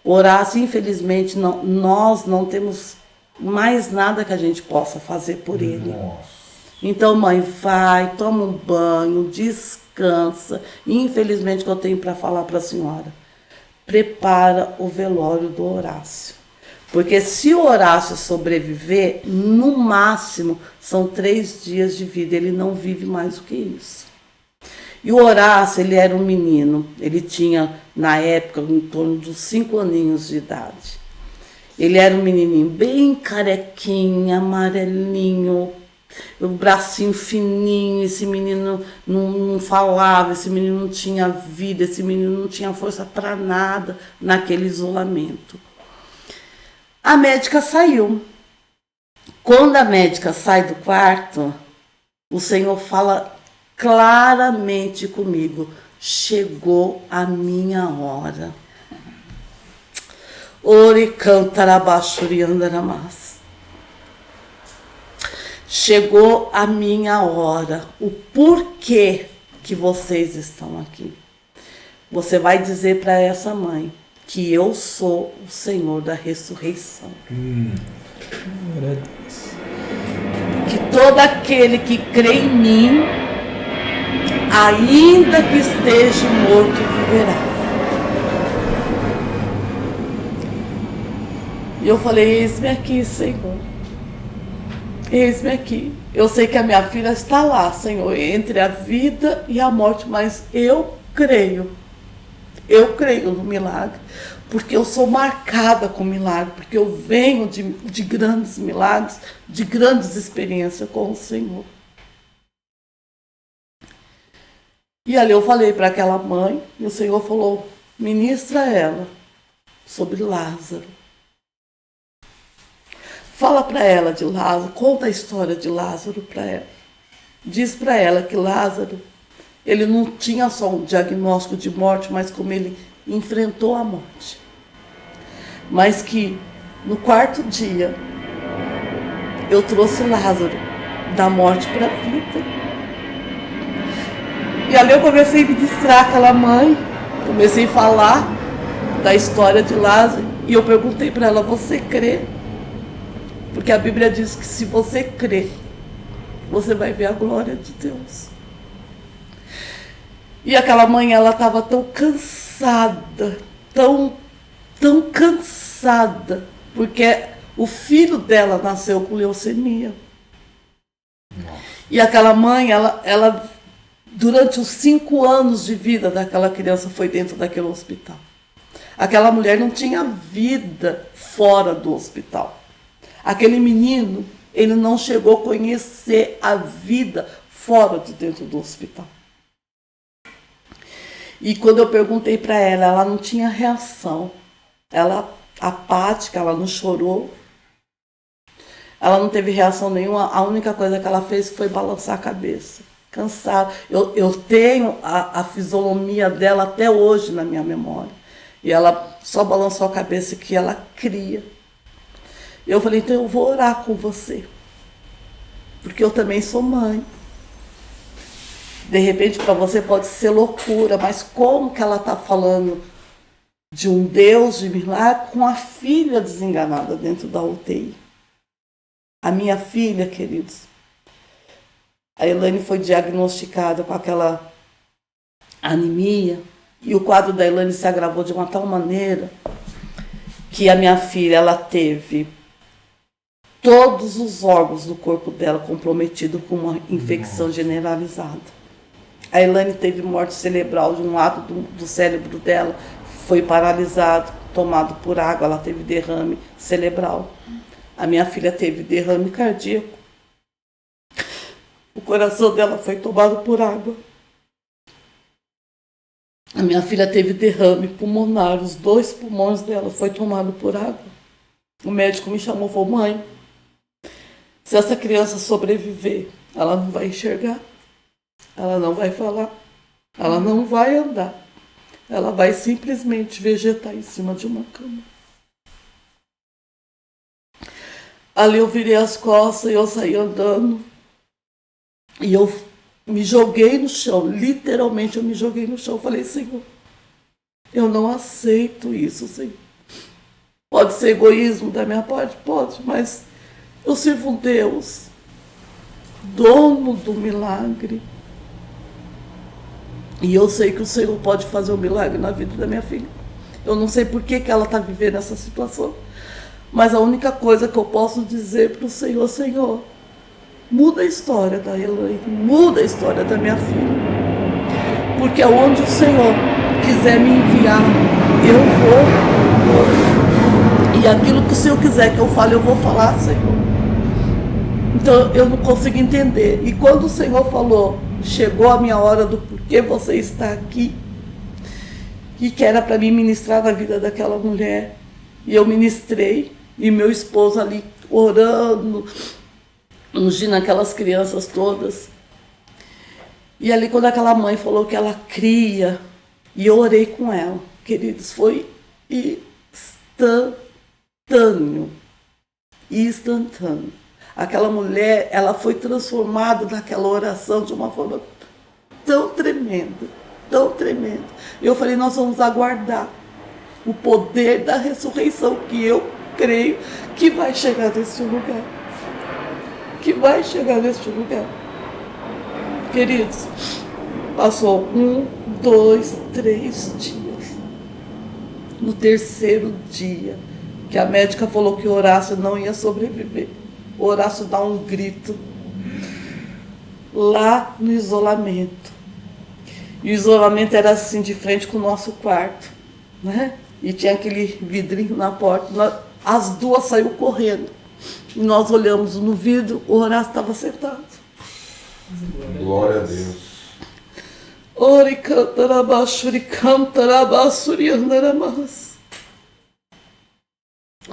Horácio, infelizmente, nós não temos mais nada que a gente possa fazer por ele. Nossa. Então, mãe, vai, toma um banho, descansa. Infelizmente, o que eu tenho para falar para a senhora, prepara o velório do Horácio. Porque se o Horácio sobreviver, no máximo, são 3 dias de vida. Ele não vive mais do que isso. E o Horácio, ele era um menino. Ele tinha, na época, em torno dos 5 aninhos de idade. Ele era um menininho bem carequinha, amarelinho, o bracinho fininho. Esse menino não falava, esse menino não tinha vida, esse menino não tinha força para nada naquele isolamento. A médica saiu. Quando a médica sai do quarto, o Senhor fala claramente comigo: chegou a minha hora. Ore cantarabachuriandaramas. Chegou a minha hora. O porquê que vocês estão aqui? Você vai dizer para essa mãe que eu sou o Senhor da ressurreição. Que todo aquele que crê em mim, ainda que esteja morto, viverá. E eu falei: eis-me aqui, Senhor. Eis-me aqui. Eu sei que a minha filha está lá, Senhor, entre a vida e a morte, mas eu creio. Eu creio no milagre, porque eu sou marcada com milagre, porque eu venho de grandes milagres, de grandes experiências com o Senhor. E ali eu falei para aquela mãe, e o Senhor falou: ministra ela sobre Lázaro. Fala para ela de Lázaro, conta a história de Lázaro para ela. Diz para ela que Lázaro, ele não tinha só um diagnóstico de morte, mas como ele enfrentou a morte. Mas que no 4º dia, eu trouxe Lázaro da morte para a vida. E ali eu comecei a ministrar aquela mãe, comecei a falar da história de Lázaro, e eu perguntei para ela: você crê? Porque a Bíblia diz que se você crê, você vai ver a glória de Deus. E aquela mãe, ela estava tão cansada, tão cansada, porque o filho dela nasceu com leucemia. E aquela mãe, ela durante os 5 anos de vida daquela criança, foi dentro daquele hospital. Aquela mulher não tinha vida fora do hospital. Aquele menino, ele não chegou a conhecer a vida fora de dentro do hospital. E quando eu perguntei para ela, ela não tinha reação. Ela apática, ela não chorou. Ela não teve reação nenhuma. A única coisa que ela fez foi balançar a cabeça. Cansada. Eu tenho a fisionomia dela até hoje na minha memória. E ela só balançou a cabeça que ela cria. Eu falei: então eu vou orar com você, porque eu também sou mãe. De repente para você pode ser loucura, mas como que ela está falando de um Deus de milagre com a filha desenganada dentro da UTI? A minha filha, queridos, a Elaine foi diagnosticada com aquela anemia, e o quadro da Elaine se agravou de uma tal maneira que a minha filha, ela teve todos os órgãos do corpo dela comprometidos com uma infecção generalizada. A Elaine teve morte cerebral de um lado do cérebro dela, foi paralisado, tomado por água, ela teve derrame cerebral. A minha filha teve derrame cardíaco. O coração dela foi tomado por água. A minha filha teve derrame pulmonar, os 2 pulmões dela foi tomado por água. O médico me chamou e falou: mãe, se essa criança sobreviver, ela não vai enxergar, ela não vai falar, ela não vai andar, ela vai simplesmente vegetar em cima de uma cama. Ali eu virei as costas e eu saí andando, e eu me joguei no chão, literalmente eu me joguei no chão. Falei: Senhor, eu não aceito isso, Senhor. Pode ser egoísmo da minha parte? Pode, mas eu sirvo um Deus, dono do milagre. E eu sei que o Senhor pode fazer um milagre na vida da minha filha. Eu não sei por que ela está vivendo essa situação. Mas a única coisa que eu posso dizer para o Senhor, Senhor, muda a história da Elaine, muda a história da minha filha. Porque aonde o Senhor quiser me enviar, eu vou. E aquilo que o Senhor quiser que eu fale, eu vou falar, Senhor. Então eu não consigo entender. E quando o Senhor falou, chegou a minha hora do porquê você está aqui, e que era para mim ministrar na vida daquela mulher, e eu ministrei, e meu esposo ali orando, ungindo aquelas crianças todas. E ali quando aquela mãe falou que ela cria, e eu orei com ela, queridos, foi instantâneo. Aquela mulher, ela foi transformada naquela oração de uma forma tão tremenda, tão tremenda. Eu falei, nós vamos aguardar o poder da ressurreição, que eu creio que vai chegar neste lugar. Que vai chegar neste lugar. Queridos, passou 1, 2, 3 dias. No terceiro dia, que a médica falou que o Horácio não ia sobreviver, o Horácio dá um grito lá no isolamento. E o isolamento era assim, de frente com o nosso quarto, né? E tinha aquele vidrinho na porta. As duas saíram correndo. E nós olhamos no vidro, o Horácio estava sentado. Glória a Deus. Ori cantarabashuri cantarabashuri andaramas.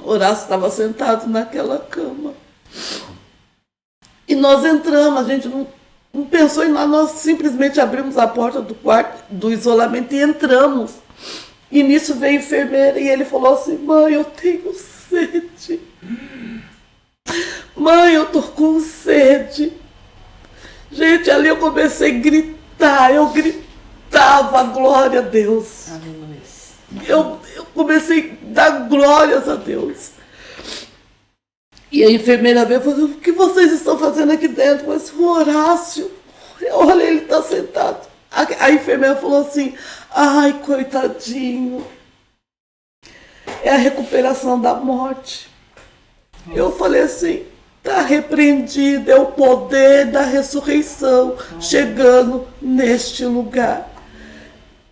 Horácio estava sentado naquela cama. E nós entramos, a gente não pensou em nada, nós simplesmente abrimos a porta do quarto, do isolamento, e entramos. E nisso veio a enfermeira e ele falou assim, mãe, eu tenho sede. Mãe, eu tô com sede. Gente, ali eu comecei a gritar, eu gritava, glória a Deus. Eu comecei a dar glórias a Deus. E a enfermeira veio e falou, o que vocês estão fazendo aqui dentro? Eu falei, o Horácio, olha, ele está sentado. A enfermeira falou assim, ai, coitadinho, é a recuperação da morte. Eu falei assim, está repreendido, é o poder da ressurreição chegando neste lugar.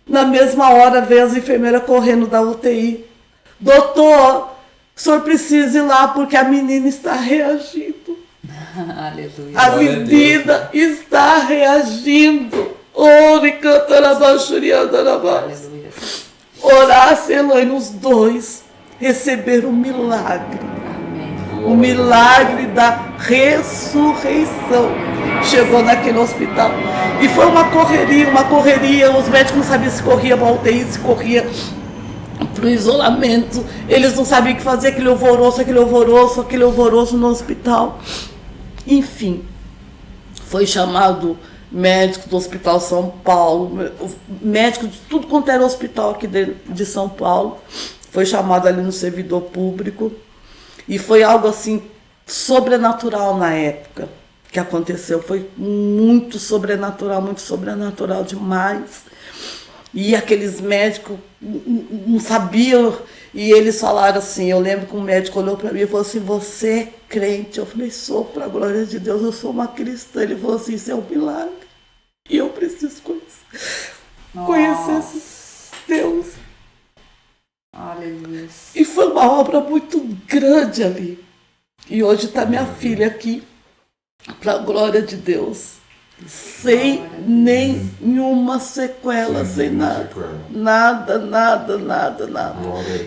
Na mesma hora veio as enfermeiras correndo da UTI. Doutor, o senhor precisa ir lá porque a menina está reagindo. Aleluia. A menina está reagindo. Ore cantarabachuriandarabás. Aleluia. Horácio e Elaine, os dois receberam um milagre. Amém. O milagre da ressurreição chegou naquele hospital. E foi uma correria. Os médicos não sabiam se corria para a UTI, se corria para o isolamento. Eles não sabiam o que fazer, aquele alvoroço no hospital. Enfim, foi chamado médico do Hospital São Paulo, médico de tudo quanto era hospital aqui de São Paulo. Foi chamado ali no servidor público. E foi algo assim sobrenatural na época que aconteceu. Foi muito sobrenatural demais. E aqueles médicos não sabiam. E eles falaram assim, eu lembro que um médico olhou para mim e falou assim, você é crente? Eu falei, sou, para a glória de Deus, eu sou uma cristã. Ele falou assim, isso é um milagre. E eu preciso conhecer esse Deus. Aleluia. E foi uma obra muito grande ali. E hoje está minha filha aqui, para a glória de Deus, sem nenhuma sequela, sem nada. Nada.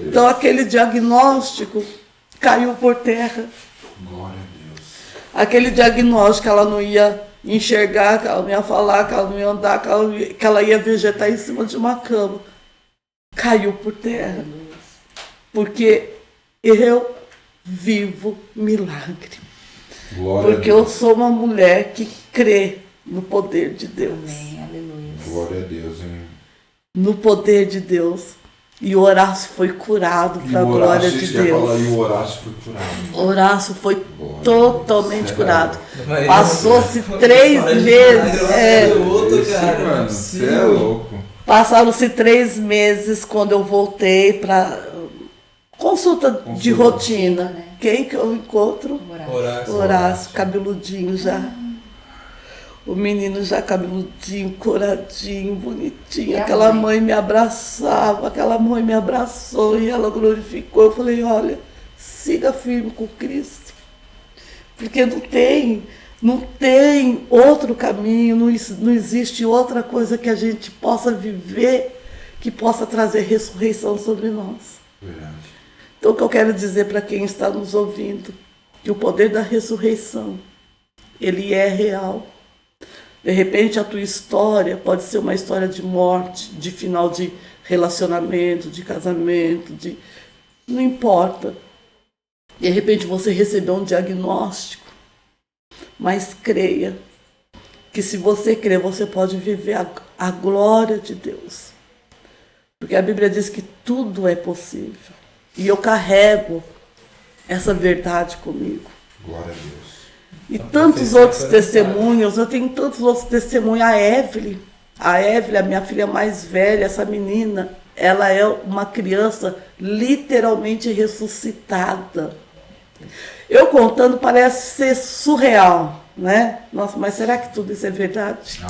Então aquele diagnóstico caiu por terra. Glória a Deus. Aquele diagnóstico, ela não ia enxergar, que ela não ia falar, que ela não ia andar, que ela ia vegetar em cima de uma cama. Caiu por terra. Porque eu vivo milagre. Glória Porque eu sou uma mulher que crê no poder de Deus. Amém. Aleluia. Glória a Deus, hein? No poder de Deus. E o Horácio foi curado para a glória de Deus. E o Horácio foi curado. Horácio foi totalmente curado. Mas- Passou-se 3 meses. Mano, você é louco. Passaram-se 3 meses quando eu voltei para consulta de rotina. né? Quem que eu encontro? Horácio. Horácio, cabeludinho já. O menino já cabeludinho, coradinho, bonitinho. E a Aquela mãe? mãe me abraçava, aquela mãe me abraçou e ela glorificou. Eu falei, olha, siga firme com Cristo. Porque não tem outro caminho, não existe outra coisa que a gente possa viver que possa trazer ressurreição sobre nós. Verdade. Então, o que eu quero dizer para quem está nos ouvindo, que o poder da ressurreição, ele é real. De repente, a tua história pode ser uma história de morte, de final de relacionamento, de casamento, não importa. De repente, você recebeu um diagnóstico, mas creia que se você crer, você pode viver a glória de Deus. Porque a Bíblia diz que tudo é possível. E eu carrego essa verdade comigo. Glória a Deus. E tantos outros testemunhos, eu tenho tantos outros testemunhos. A Evelyn, a minha filha mais velha, essa menina, ela é uma criança literalmente ressuscitada. Eu contando parece ser surreal, né? Nossa, mas será que tudo isso é verdade?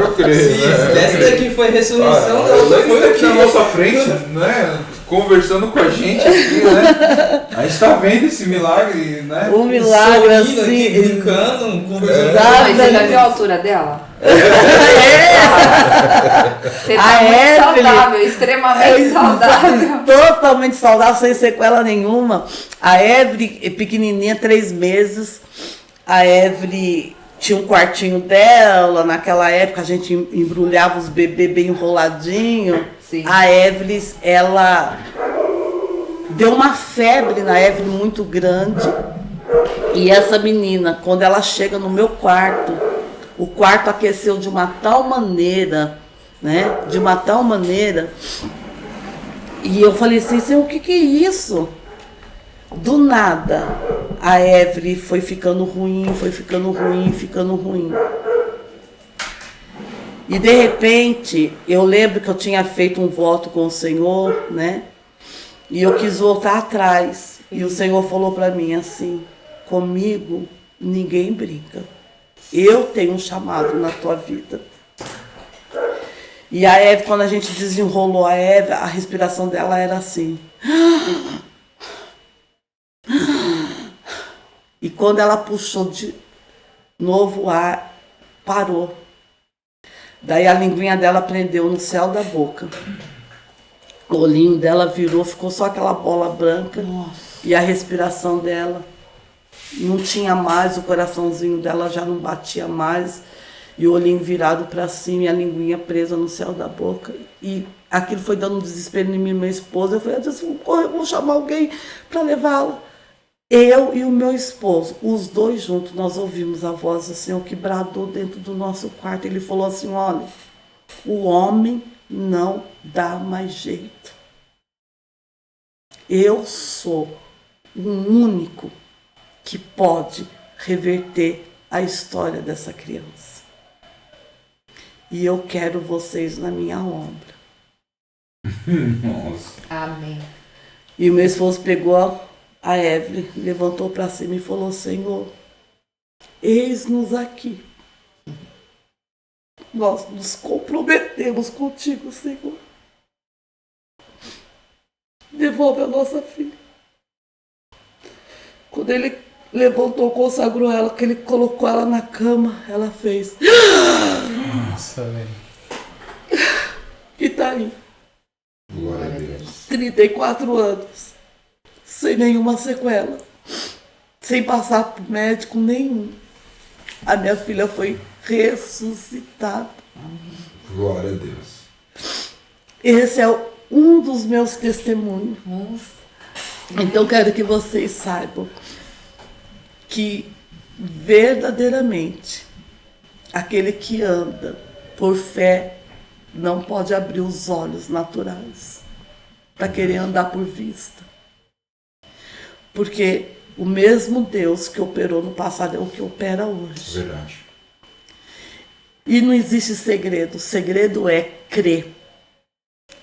Eu creio. Se essa daqui foi ressurreição, Ela foi aqui na nossa frente, né? Conversando com a gente aqui, né? A gente tá vendo esse milagre, né? Um milagre sorrindo aqui, assim. brincando, conversando. Mas você já viu a altura dela? Você tá A muito Evelyn saudável, extremamente saudável. Totalmente saudável, sem sequela nenhuma. A Evelyn, pequenininha, 3 meses. A Evelyn tinha um quartinho dela. Naquela época a gente embrulhava os bebês bem enroladinho. Sim. A Evelyn, ela deu uma febre na Evelyn muito grande. E essa menina, quando ela chega no meu quarto, o quarto aqueceu de uma tal maneira, né? De uma tal maneira. E eu falei assim, Senhor, o que é isso? Do nada, a Evelyn foi ficando ruim, ficando ruim. E de repente, eu lembro que eu tinha feito um voto com o Senhor, né? E eu quis voltar atrás. E o Senhor falou para mim assim, comigo ninguém brinca. Eu tenho um chamado na tua vida. E a Eve, quando a gente desenrolou a Eve, a respiração dela era assim. E quando ela puxou de novo o ar, parou. Daí a linguinha dela prendeu no céu da boca. O olhinho dela virou, ficou só aquela bola branca. Nossa. E a respiração dela não tinha mais, o coraçãozinho dela já não batia mais. E o olhinho virado para cima e a linguinha presa no céu da boca. E aquilo foi dando um desespero em mim e minha esposa. Eu falei, eu vou chamar alguém para levá-la. Eu e o meu esposo, os dois juntos, nós ouvimos a voz do Senhor que bradou dentro do nosso quarto. Ele falou assim, olha, o homem não dá mais jeito. Eu sou o único que pode reverter a história dessa criança. E eu quero vocês na minha ombra. Nossa. Amém. E o meu esposo pegou a Evelyn, levantou para cima e falou, Senhor, eis-nos aqui. Nós nos comprometemos contigo, Senhor. Devolve a nossa filha. Quando ele levantou, consagrou ela, que ele colocou ela na cama, ela fez. Nossa, velho. E tá aí, Glória a Deus. 34 anos, sem nenhuma sequela, sem passar por médico nenhum. A minha filha foi ressuscitada. Glória a Deus. Esse é um dos meus testemunhos. Nossa. Então quero que vocês saibam que verdadeiramente aquele que anda por fé não pode abrir os olhos naturais para querer andar por vista. Porque o mesmo Deus que operou no passado é o que opera hoje. Verdade. E não existe segredo. O segredo é crer.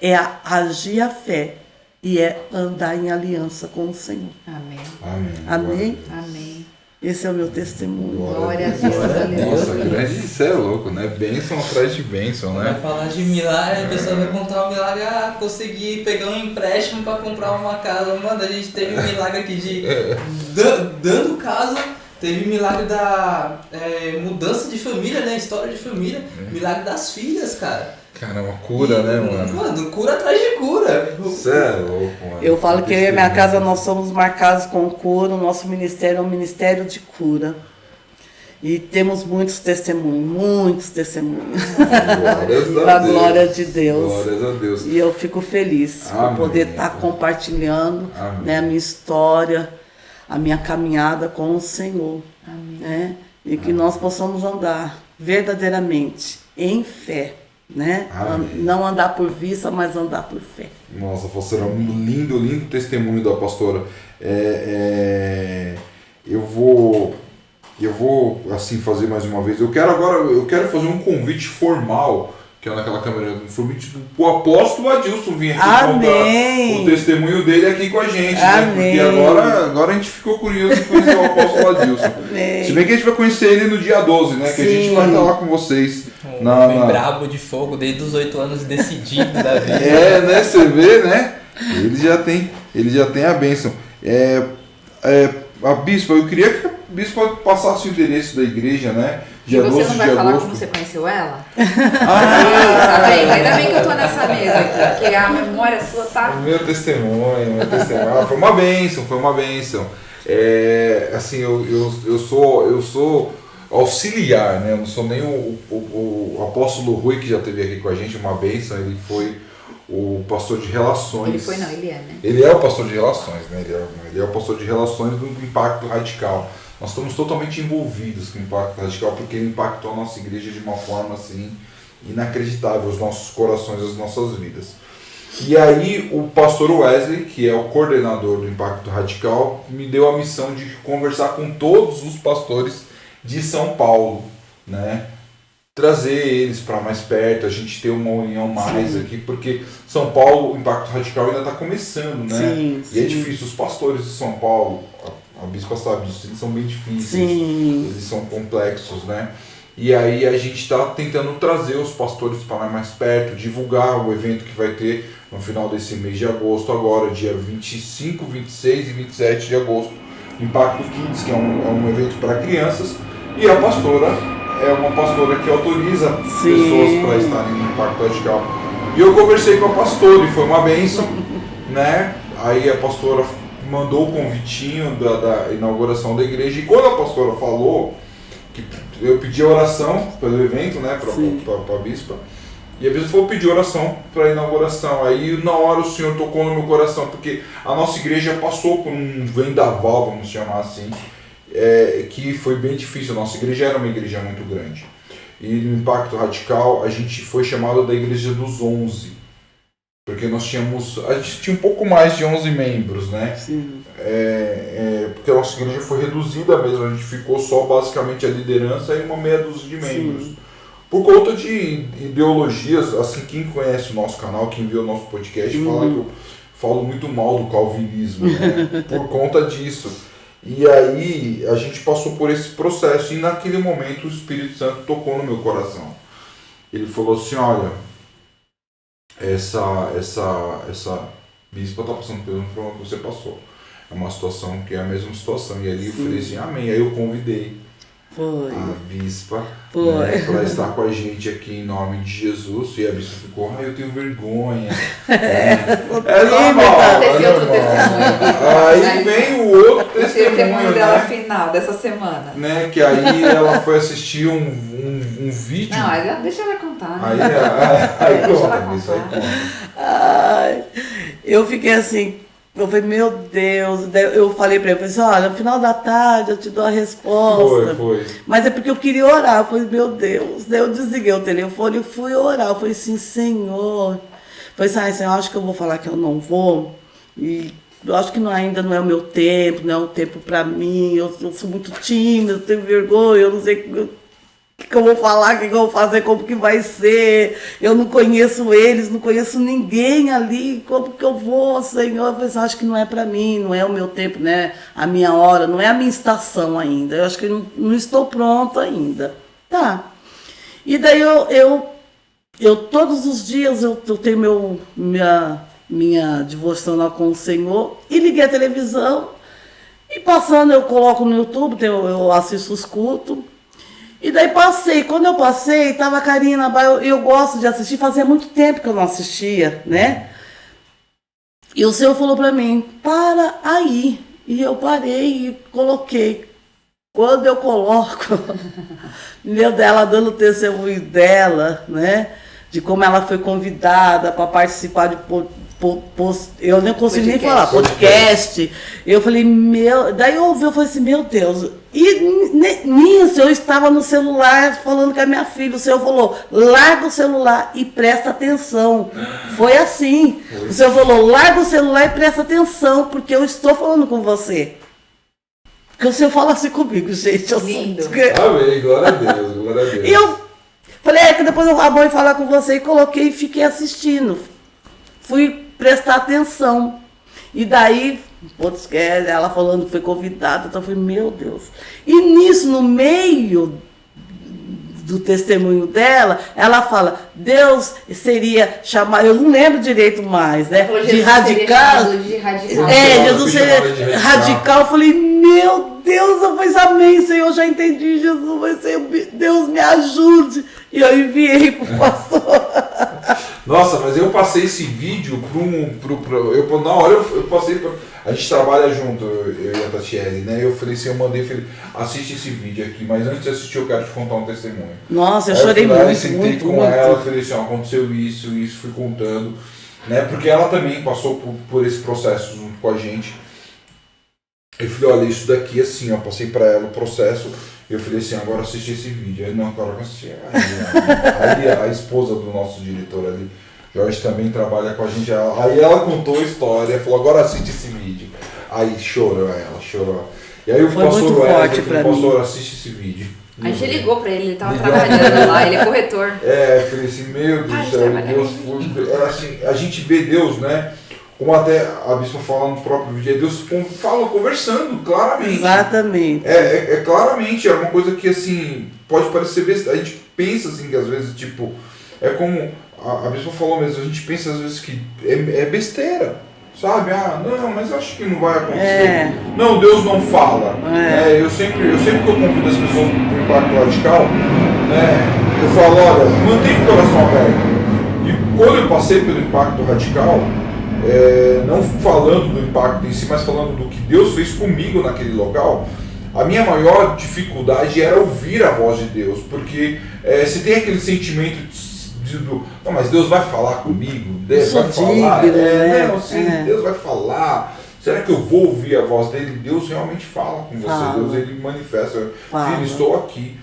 É agir a fé. E é andar em aliança com o Senhor. Amém. Amém. Amém? Amém. Esse é o meu testemunho. Glória a Deus. Nossa, Aleluia. grande, isso é louco, né? Bênção atrás de bênção, Vai né? falar de milagre, a pessoa vai contar um milagre, consegui pegar um empréstimo pra comprar uma casa. Mano, a gente teve um milagre aqui de... Dando casa, teve milagre da mudança de família, né? História de família. Milagre das filhas, cara. Caramba, cura, né, mano? Mano, cura atrás de cura. Isso é louco, mano. Eu falo que eu e a minha casa nós somos marcados com cura. O nosso ministério é um ministério de cura. E temos muitos testemunhos. Glórias Para a a Deus. glória de Deus. Glórias a Deus. E eu fico feliz Amém. por poder estar compartilhando, Amém. né, a minha história, a minha caminhada com o Senhor. Né? E que nós possamos andar verdadeiramente em fé. Né? Amém. Não andar por vista, mas andar por fé. Nossa, pastora, um lindo testemunho da pastora. Eu vou assim fazer mais uma vez. Eu quero fazer um convite formal, que é naquela câmera, um convite pro apóstolo Adilson vir aqui Amém. contar o testemunho dele aqui com a gente, né? Amém. Porque agora a gente ficou curioso de conhecer o apóstolo Adilson. Amém. Se bem que a gente vai conhecer ele no dia 12, né? Que a gente Sim. vai estar lá com vocês. Um homem brabo de fogo desde os 8 anos, decidido da vida. Né? Você vê, né? Ele já tem a bênção. A bispa, eu queria que a bispa passasse o endereço da igreja, né? E Dia você 12 não vai de falar agosto. como você conheceu ela? Tá vendo? Ainda bem que eu tô nessa mesa aqui, porque a memória sua tá... O meu testemunho. Foi uma bênção. Assim, eu sou auxiliar, né? Eu não sou nem o apóstolo Rui, que já esteve aqui com a gente, uma bênção. Ele foi o pastor de relações. Ele é, né? Ele é o pastor de relações, né? Ele é o pastor de relações do Impacto Radical. Nós estamos totalmente envolvidos com o Impacto Radical, porque ele impactou a nossa igreja de uma forma assim inacreditável, os nossos corações, as nossas vidas. E aí o pastor Wesley, que é o coordenador do Impacto Radical, me deu a missão de conversar com todos os pastores de São Paulo, né? Trazer eles para mais perto, a gente ter uma união mais aqui, porque São Paulo, o Impacto Radical ainda está começando, né? Sim, E é sim. difícil, os pastores de São Paulo, a bispa sabe disso, eles são bem difíceis, Sim. eles são complexos, né? E aí a gente está tentando trazer os pastores para mais perto, divulgar o evento que vai ter no final desse mês de agosto, agora, dia 25, 26 e 27 de agosto, Impacto Kids, que é um evento para crianças, e a pastora é uma pastora que autoriza pessoas para estarem no Impacto Radical. E eu conversei com a pastora e foi uma bênção, né? Aí a pastora mandou o convitinho da inauguração da igreja, e quando a pastora falou, que eu pedi a oração pelo evento, né, para a bispa, e a bispa falou pedir oração para a inauguração. Aí na hora o Senhor tocou no meu coração, porque a nossa igreja passou por um vendaval, vamos chamar assim, que foi bem difícil. A nossa igreja era uma igreja muito grande. E no Impacto Radical a gente foi chamado da igreja dos 11, porque a gente tinha um pouco mais de 11 membros, né? Sim. Porque a nossa igreja foi reduzida mesmo, a gente ficou só basicamente a liderança e uma meia dúzia de membros. Sim. Por conta de ideologias, assim, quem conhece o nosso canal, quem viu o nosso podcast, fala que eu falo muito mal do calvinismo, né? Por conta disso. E aí a gente passou por esse processo, e naquele momento o Espírito Santo tocou no meu coração. Ele falou assim: olha, essa bispa está passando pelo problema que você passou. É uma situação que é a mesma situação. E ali eu falei assim, amém. Aí eu convidei Foi. a bispa, Foi. né, para estar com a gente aqui em nome de Jesus. E a bispa ficou, eu tenho vergonha. Normal. Esse outro testemunho. Aí vem o outro O testemunho testemunho, dela né? final, dessa semana. Né, que aí ela foi assistir um vídeo. Não, mas deixa ela contar, Aí, né? aí Deixa conta, ela isso aí contar. conta. Ai, eu fiquei assim Eu falei, meu Deus, daí eu falei pra ele, eu falei assim, olha, no final da tarde eu te dou a resposta. Foi. Mas é porque eu queria orar, eu falei, meu Deus. Daí eu desliguei o telefone e fui orar. Eu falei assim, Senhor. Eu falei assim, Senhor, eu acho que eu vou falar que eu não vou. E eu acho que ainda não é o meu tempo, não é o tempo pra mim. Eu sou muito tímida, eu tenho vergonha, eu não sei o que eu vou falar, o que eu vou fazer, como que vai ser. Eu não conheço eles, não conheço ninguém ali. Como que eu vou, Senhor? Eu falei assim, acho que não é para mim, não é o meu tempo, né? A minha hora, não é a minha estação ainda. Eu acho que não estou pronta ainda. Tá. E daí eu todos os dias eu tenho minha devocional com o Senhor e liguei a televisão e passando eu coloco no YouTube, eu assisto os cultos. E daí quando eu passei, tava a Karina, eu gosto de assistir, fazia muito tempo que eu não assistia, né? E o Senhor falou pra mim, para aí. E eu parei e coloquei. Quando eu coloco, dela dando o testemunho dela, né? De como ela foi convidada para participar de eu não consigo nem falar, podcast. Eu falei, daí eu falei assim, meu Deus. E nisso eu estava no celular falando com a minha filha. O Senhor falou, larga o celular e presta atenção. Foi assim. O Senhor falou, larga o celular e presta atenção, porque eu estou falando com você. Porque o Senhor fala assim comigo, gente. Lindo. Amém, glória a Deus, glória a Deus. E eu falei, que depois eu vou falar com você. E coloquei e fiquei assistindo. Fui prestar atenção. E daí, ela falando que foi convidada, então eu falei, meu Deus. E nisso, no meio do testemunho dela, ela fala, Deus seria chamado, eu não lembro direito mais, né? De radical. Jesus seria radical. Eu falei, meu Deus, eu falei, amém, Senhor, eu já entendi, Jesus, vai ser, Deus me ajude. E eu enviei pro pastor. Nossa, mas eu passei esse vídeo na hora eu passei a gente trabalha junto, eu e a Tatiele, né? Eu falei assim, falei, assiste esse vídeo aqui, mas antes de assistir eu quero te contar um testemunho. Nossa, eu chorei muito, eu sentei com ela, falei assim, aconteceu isso, fui contando, né? Porque ela também passou por esse processo junto com a gente. Eu falei, olha, isso daqui assim, ó, passei pra ela o processo. Eu falei assim, agora assiste esse vídeo. Aí não, agora eu assisti. Aí a esposa do nosso diretor ali, Jorge, também trabalha com a gente. Aí ela contou a história, falou, agora assiste esse vídeo. Aí chorou. E aí o pastor Wesley falou, pastor, assiste esse vídeo. A gente ligou pra ele tava trabalhando lá, ele é corretor. Eu falei assim, meu Deus do céu, Deus foi. Assim, a gente vê Deus, né? Como até a bispa fala no próprio vídeo, Deus fala conversando, claramente. Exatamente. Claramente, é uma coisa que assim, pode parecer besteira. A gente pensa assim que às vezes, tipo, é como a bispa falou mesmo, a gente pensa às vezes que é besteira, sabe? Não, mas acho que não vai acontecer. Não, Deus não fala. Eu sempre que eu convido as pessoas para o Impacto Radical, né, eu falo, olha, mantenha o coração aberto. E quando eu passei pelo Impacto Radical, não falando do impacto em si, mas falando do que Deus fez comigo naquele local, a minha maior dificuldade era ouvir a voz de Deus, porque se tem aquele sentimento não, mas Deus vai falar comigo, Deus vai falar, Deus vai falar, será que eu vou ouvir a voz dele? Deus realmente fala com você, Deus ele manifesta, filho, estou aqui,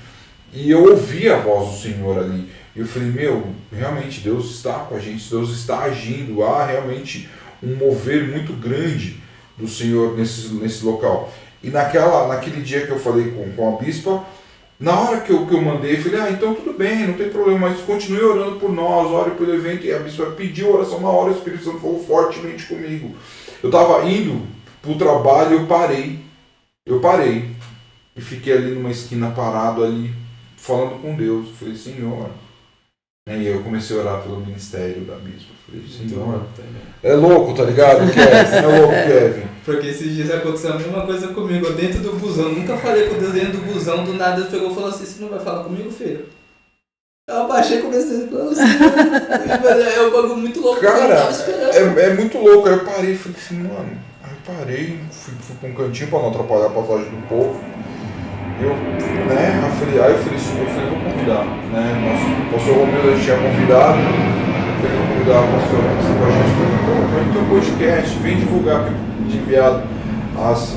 e eu ouvi a voz do Senhor ali. E eu falei, realmente Deus está com a gente, Deus está agindo, há realmente um mover muito grande do Senhor nesse local. E naquele dia que eu falei com a bispa, na hora que eu mandei, eu falei, então tudo bem, não tem problema, mas continue orando por nós, ore pelo evento. E a bispa pediu oração na hora, o Espírito Santo falou fortemente comigo. Eu estava indo para o trabalho, eu parei e fiquei ali numa esquina parado ali, falando com Deus. Eu falei, Senhor... E eu comecei a orar pelo ministério da bispa. Falei, Senhor, é louco, tá ligado? Kevin, é louco, Kevin. Porque esses dias aconteceu a mesma coisa comigo, eu dentro do busão. Nunca falei com Deus dentro do busão, do nada ele pegou e falou assim, você não vai falar comigo, filho? Eu abaixei e comecei a falar, é um bagulho muito louco. Cara, é muito louco. Aí eu parei e falei assim, mano. Aí eu parei, fui pra um cantinho pra não atrapalhar a passagem do povo. Eu falei, Senhor, eu vou convidar, né? O pastor Romeu a gente tinha convidado, eu vou convidar o pastor com a gente, falei, pô, vai ter um podcast, vem divulgar, porque tinha enviado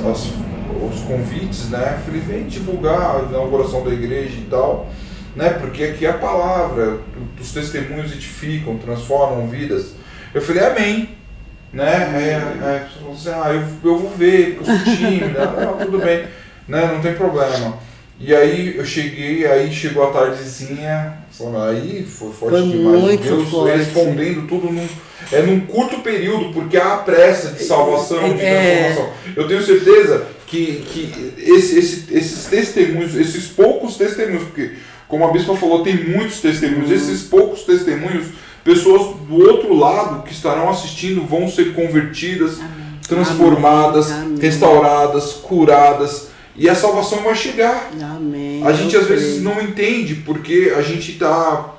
os convites, né? Falei, vem divulgar a inauguração da igreja e tal, né? Porque aqui a palavra, os testemunhos edificam, transformam vidas. Eu falei, amém. Né? Eu vou ver, porque eu sou tímida, tudo bem, né? Não tem problema. E aí eu cheguei, aí chegou a tardezinha, aí foi forte demais. Muito Deus forte. Respondendo tudo num curto período, porque há pressa de salvação, de transformação. Eu tenho certeza que esses testemunhos, esses poucos testemunhos, porque como a bispa falou, tem muitos testemunhos, esses poucos testemunhos, pessoas do outro lado que estarão assistindo vão ser convertidas, transformadas, Amém. restauradas, curadas, e a salvação vai chegar. Amém. A gente às vezes não entende porque a gente está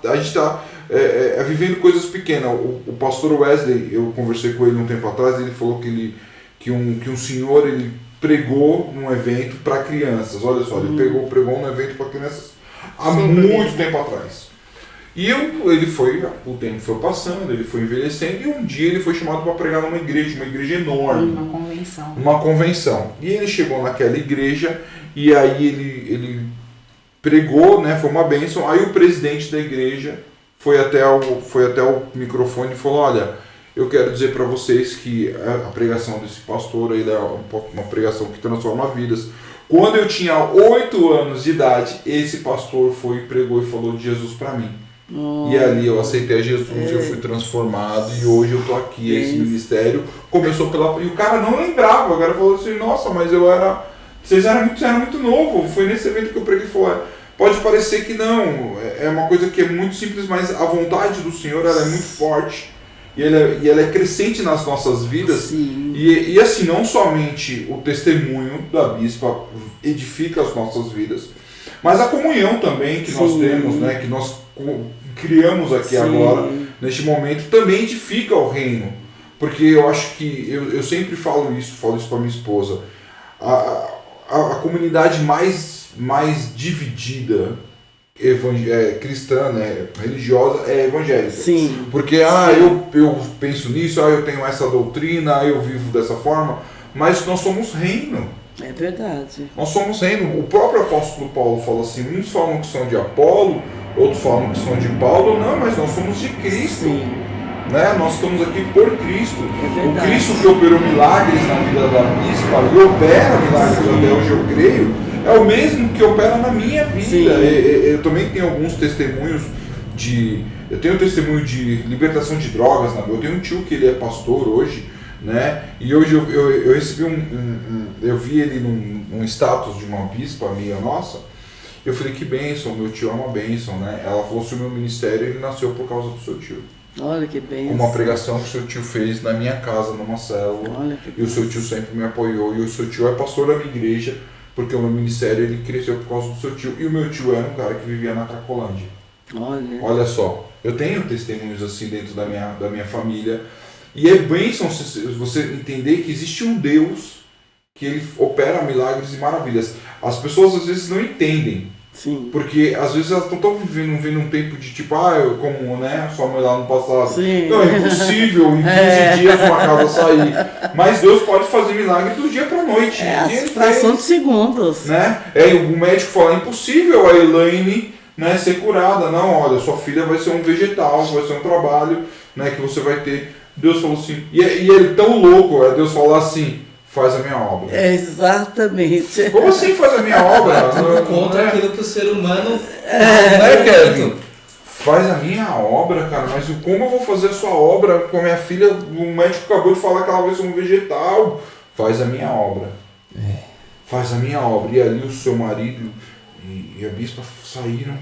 vivendo coisas pequenas. O pastor Wesley, eu conversei com ele um tempo atrás, ele falou que um senhor ele pregou num evento para crianças. Olha só, ele pregou num evento para crianças há muito tempo atrás. E o tempo foi passando, ele foi envelhecendo, e um dia ele foi chamado para pregar numa igreja enorme. Uma convenção. E ele chegou naquela igreja, e aí ele pregou, né, foi uma bênção. Aí o presidente da igreja foi até o microfone e falou, olha, eu quero dizer para vocês que a pregação desse pastor aí é uma pregação que transforma vidas. Quando eu tinha 8 anos de idade, esse pastor pregou e falou de Jesus para mim. E ali eu aceitei a Jesus, eu fui transformado e hoje eu tô aqui. Esse ministério começou e o cara não lembrava, o cara falou assim, nossa, mas vocês eram muito novo, foi nesse evento que eu preguei e falou, pode parecer que não, é uma coisa que é muito simples, mas a vontade do Senhor ela é muito forte e ela é crescente nas nossas vidas. E assim, não somente o testemunho da bispa edifica as nossas vidas, mas a comunhão também que nós temos, né, que nós criamos aqui agora, neste momento, também edifica o reino. Porque eu acho que, eu sempre falo isso para minha esposa, a comunidade mais dividida cristã, né, religiosa, é evangélica. Sim. Porque eu penso nisso, eu tenho essa doutrina, eu vivo dessa forma, mas nós somos reino. É verdade. Nós somos reino. O próprio apóstolo Paulo fala assim, uns falam que são de Apolo, outros falam que são de Paulo, não, mas nós somos de Cristo. Né? Nós estamos aqui por Cristo. O Cristo que operou milagres na vida da bispa e opera milagres até hoje, eu creio, é o mesmo que opera na minha vida. Eu também tenho alguns testemunhos eu tenho testemunho de libertação de drogas, né? Eu tenho um tio que ele é pastor hoje, né? E hoje eu recebi eu vi ele num status de uma bispa amiga nossa. Eu falei, que bênção, meu tio é uma bênção, né? Ela falou, se o meu ministério ele nasceu por causa do seu tio. Olha que bênção. Uma pregação que o seu tio fez na minha casa, numa célula. E o seu tio sempre me apoiou. E o seu tio é pastor da minha igreja, porque o meu ministério ele cresceu por causa do seu tio. E o meu tio era um cara que vivia na Cracolândia. Olha só, eu tenho testemunhos assim dentro da minha família. E é bênção você entender que existe um Deus que ele opera milagres e maravilhas. As pessoas às vezes não entendem. Sim. Porque às vezes elas estão vivendo um tempo de tipo, como, né, sua mãe lá no passado. Sim. Não, é impossível em 15 dias uma casa sair. Mas Deus pode fazer milagre do dia para a noite. As frações de segundos. Né? O médico fala, é impossível a Elaine, né, ser curada. Não, olha, sua filha vai ser um vegetal, vai ser um trabalho, né, que você vai ter. Deus falou assim, e ele tão louco, Deus falar assim, faz a minha obra. Exatamente. Como assim faz a minha obra? Contra aquilo que o ser humano... Kevin? Faz a minha obra, cara, mas como eu vou fazer a sua obra com a minha filha? O médico acabou de falar que ela vai ser um vegetal. Faz a minha obra. Faz a minha obra. E ali o seu marido e a bispa saíram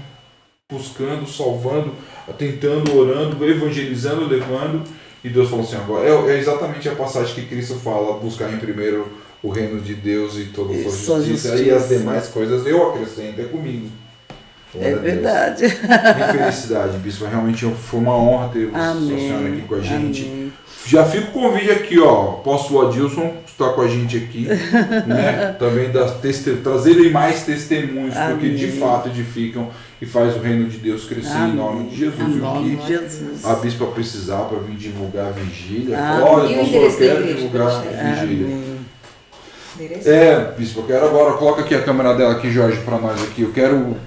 buscando, salvando, tentando, orando, evangelizando, levando. E Deus falou assim, agora, é exatamente a passagem que Cristo fala, buscar em primeiro o reino de Deus e toda a sua justiça, e as demais coisas eu acrescento, é comigo. É verdade. Que felicidade, bispo, realmente foi uma honra ter a senhora aqui com a gente. Já fica o convite aqui, ó. Apóstolo Adilson está com a gente aqui, né? Também trazerem mais testemunhos, Amém. porque de fato edificam e faz o reino de Deus crescer. Amém. Em nome de Jesus. Em E nome o de que Jesus. a bispa precisar para vir divulgar a vigília, Amém. olha, E o pastor, eu endereço da quero igreja, divulgar a Cristiane? vigília. Amém. Bispo, eu quero agora, coloca aqui a câmera dela aqui, Jorge, para nós aqui. Eu quero o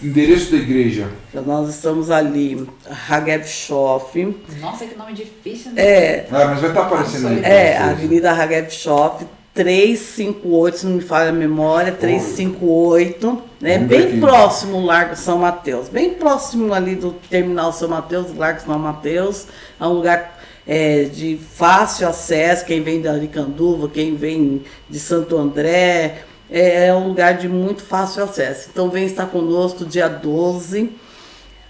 endereço da igreja. Então, nós estamos ali, Hageb Shof. Nossa, que nome difícil, né? Mas vai estar aparecendo aí. pra É, vocês. Avenida Hageb Shof, 358, se não me falha a memória, 358, né? Vamos ver Bem aqui. próximo ao Largo São Mateus, bem próximo ali do Terminal São Mateus, do Largo São Mateus, é um lugar de fácil acesso, quem vem da Aricanduva, quem vem de Santo André, é um lugar de muito fácil acesso. Então vem estar conosco dia 12,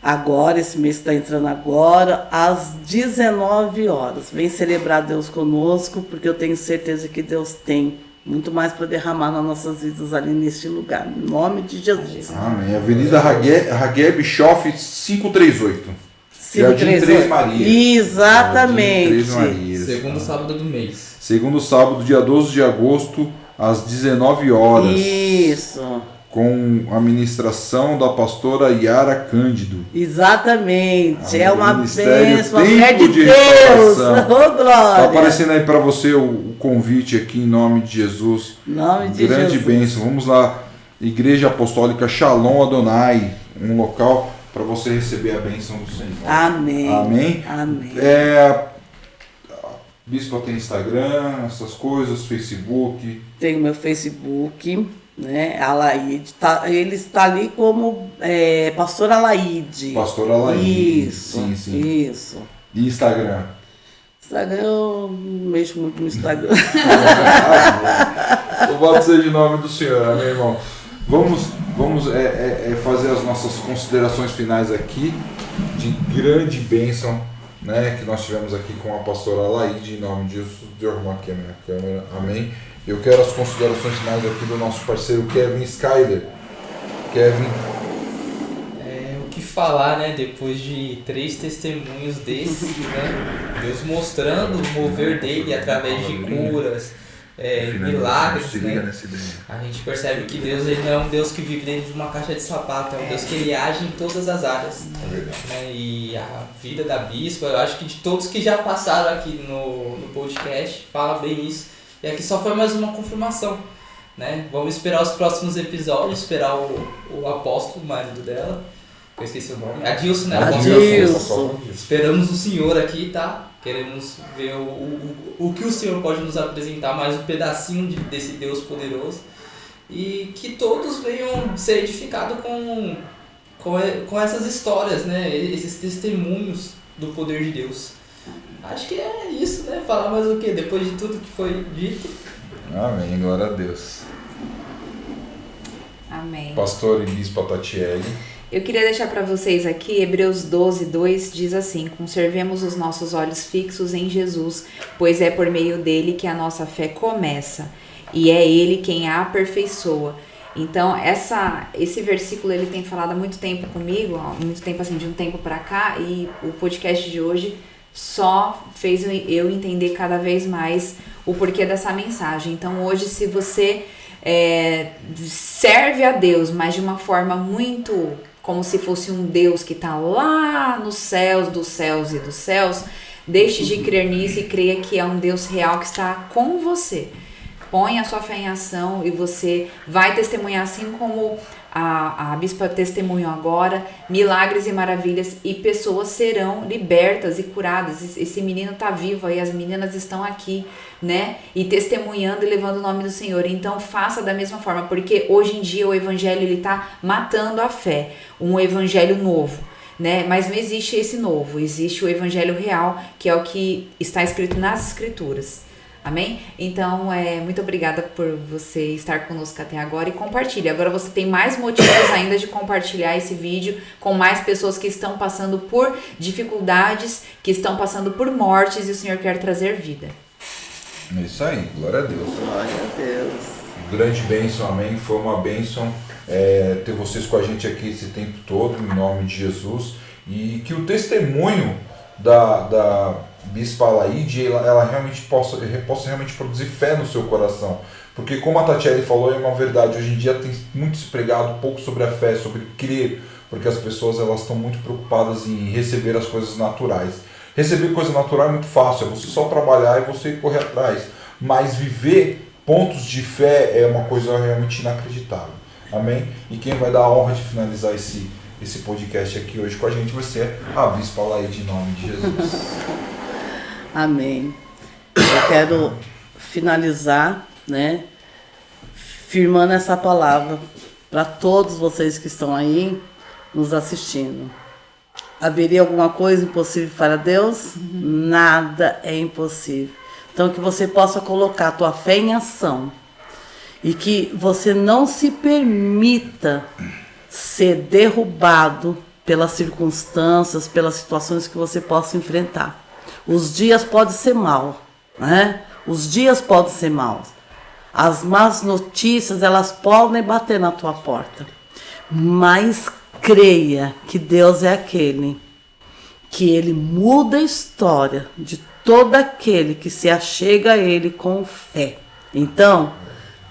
agora, esse mês que está entrando agora, às 19 horas. Vem celebrar Deus conosco, porque eu tenho certeza que Deus tem muito mais para derramar nas nossas vidas ali neste lugar. Em nome de Jesus. Amém. Avenida Hageb Shof 538. Jardim Três Marias. Exatamente. Jardim Três Marias. Segundo sábado do mês. Segundo sábado, dia 12 de agosto, às 19 horas. Isso. Com a ministração da pastora Yara Cândido. Exatamente. Amém. É uma Ministério bênção, uma mulher de Tempo de Deus. Restauração. Ô, glória. Está aparecendo aí para você o convite aqui em nome de Jesus. Em nome de Grande Jesus. bênção. Vamos lá, Igreja Apostólica Shalom Adonai, um local para você receber a bênção do Senhor. Amém. Amém. Amém. Bispo tem Instagram, essas coisas, Facebook. Tem o meu Facebook, né? Alaide. Ele está ali como Pastor Alaide. Pastor Alaide. Isso. Sim. Isso. E Instagram. Instagram, eu não mexo muito no Instagram. Louvado seja o nome do Senhor, amém, irmão. Vamos fazer as nossas considerações finais aqui, de grande bênção, né, que nós tivemos aqui com a pastora Alaide, em nome de Jesus. De arrumar aqui a minha câmera, amém. Eu quero as considerações finais aqui do nosso parceiro Kevin Skyler. Kevin. O que falar, né? Depois de 3 testemunhos desses, né? Deus mostrando o mover dele através de curas, milagres, né? A gente percebe que Deus, ele não é um Deus que vive dentro de uma caixa de sapato, é um Deus que ele age em todas as áreas. É verdade. Né? E a vida da bispa, eu acho que de todos que já passaram aqui no podcast, fala bem isso. E aqui só foi mais uma confirmação, né? Vamos esperar os próximos episódios, esperar o apóstolo, o marido dela, eu esqueci o nome, Adilson, né? Adilson. Esperamos o senhor aqui, tá? Queremos ver o que o senhor pode nos apresentar, mais um pedacinho desse Deus poderoso. E que todos venham ser edificados com essas histórias, né? Esses testemunhos do poder de Deus. Acho que é isso, né? Falar mais o quê? Depois de tudo que foi dito. Amém, glória a Deus. Amém. Pastor e Bispo Tatiele. Eu queria deixar para vocês aqui, Hebreus 12, 2 diz assim: conservemos os nossos olhos fixos em Jesus, pois é por meio dele que a nossa fé começa, e é ele quem a aperfeiçoa. Então, esse versículo ele tem falado há muito tempo comigo, há muito tempo assim, de um tempo para cá, e o podcast de hoje só fez eu entender cada vez mais o porquê dessa mensagem. Então, hoje, se você serve a Deus, mas de uma forma muito como se fosse um Deus que está lá nos céus, dos céus e dos céus, deixe de crer nisso e creia que é um Deus real que está com você. Põe a sua fé em ação e você vai testemunhar, assim como a bispa testemunhou agora, milagres e maravilhas, e pessoas serão libertas e curadas. Esse menino está vivo aí, as meninas estão aqui, né? E testemunhando e levando o nome do Senhor. Então faça da mesma forma, porque hoje em dia o evangelho ele está matando a fé, um evangelho novo, né? Mas não existe esse novo, existe o evangelho real, que é o que está escrito nas escrituras. Amém? Então, muito obrigada por você estar conosco até agora e compartilhe. Agora você tem mais motivos ainda de compartilhar esse vídeo com mais pessoas que estão passando por dificuldades, que estão passando por mortes, e o Senhor quer trazer vida. É isso aí, glória a Deus. Glória a Deus. Grande bênção, amém. Foi uma bênção ter vocês com a gente aqui esse tempo todo, em nome de Jesus. E que o testemunho Bispa Alaide, ela realmente possa realmente produzir fé no seu coração. Porque como a Tatiele falou, é uma verdade, hoje em dia tem muito se pregado um pouco sobre a fé, sobre crer, porque as pessoas elas estão muito preocupadas em receber as coisas naturais. Receber coisa natural é muito fácil, é você só trabalhar e você correr atrás. Mas viver pontos de fé é uma coisa realmente inacreditável. Amém? E quem vai dar a honra de finalizar esse podcast aqui hoje com a gente vai ser a Bispa Alaide, em nome de Jesus. Amém. Eu quero finalizar, né, firmando essa palavra para todos vocês que estão aí nos assistindo. Haveria alguma coisa impossível para Deus? Nada é impossível. Então que você possa colocar a tua fé em ação e que você não se permita ser derrubado pelas circunstâncias, pelas situações que você possa enfrentar. Os dias podem ser maus, né? Os dias podem ser maus. As más notícias, elas podem bater na tua porta. Mas creia que Deus é aquele que Ele muda a história de todo aquele que se achega a Ele com fé. Então,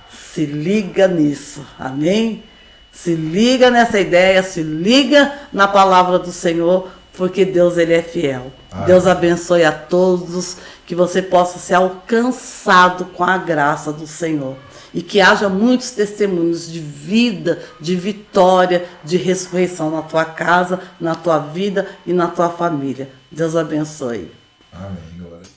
se liga nisso, amém? Se liga nessa ideia, se liga na palavra do Senhor, porque Deus Ele é fiel. Deus abençoe a todos, que você possa ser alcançado com a graça do Senhor. E que haja muitos testemunhos de vida, de vitória, de ressurreição na tua casa, na tua vida e na tua família. Deus abençoe. Amém, glória.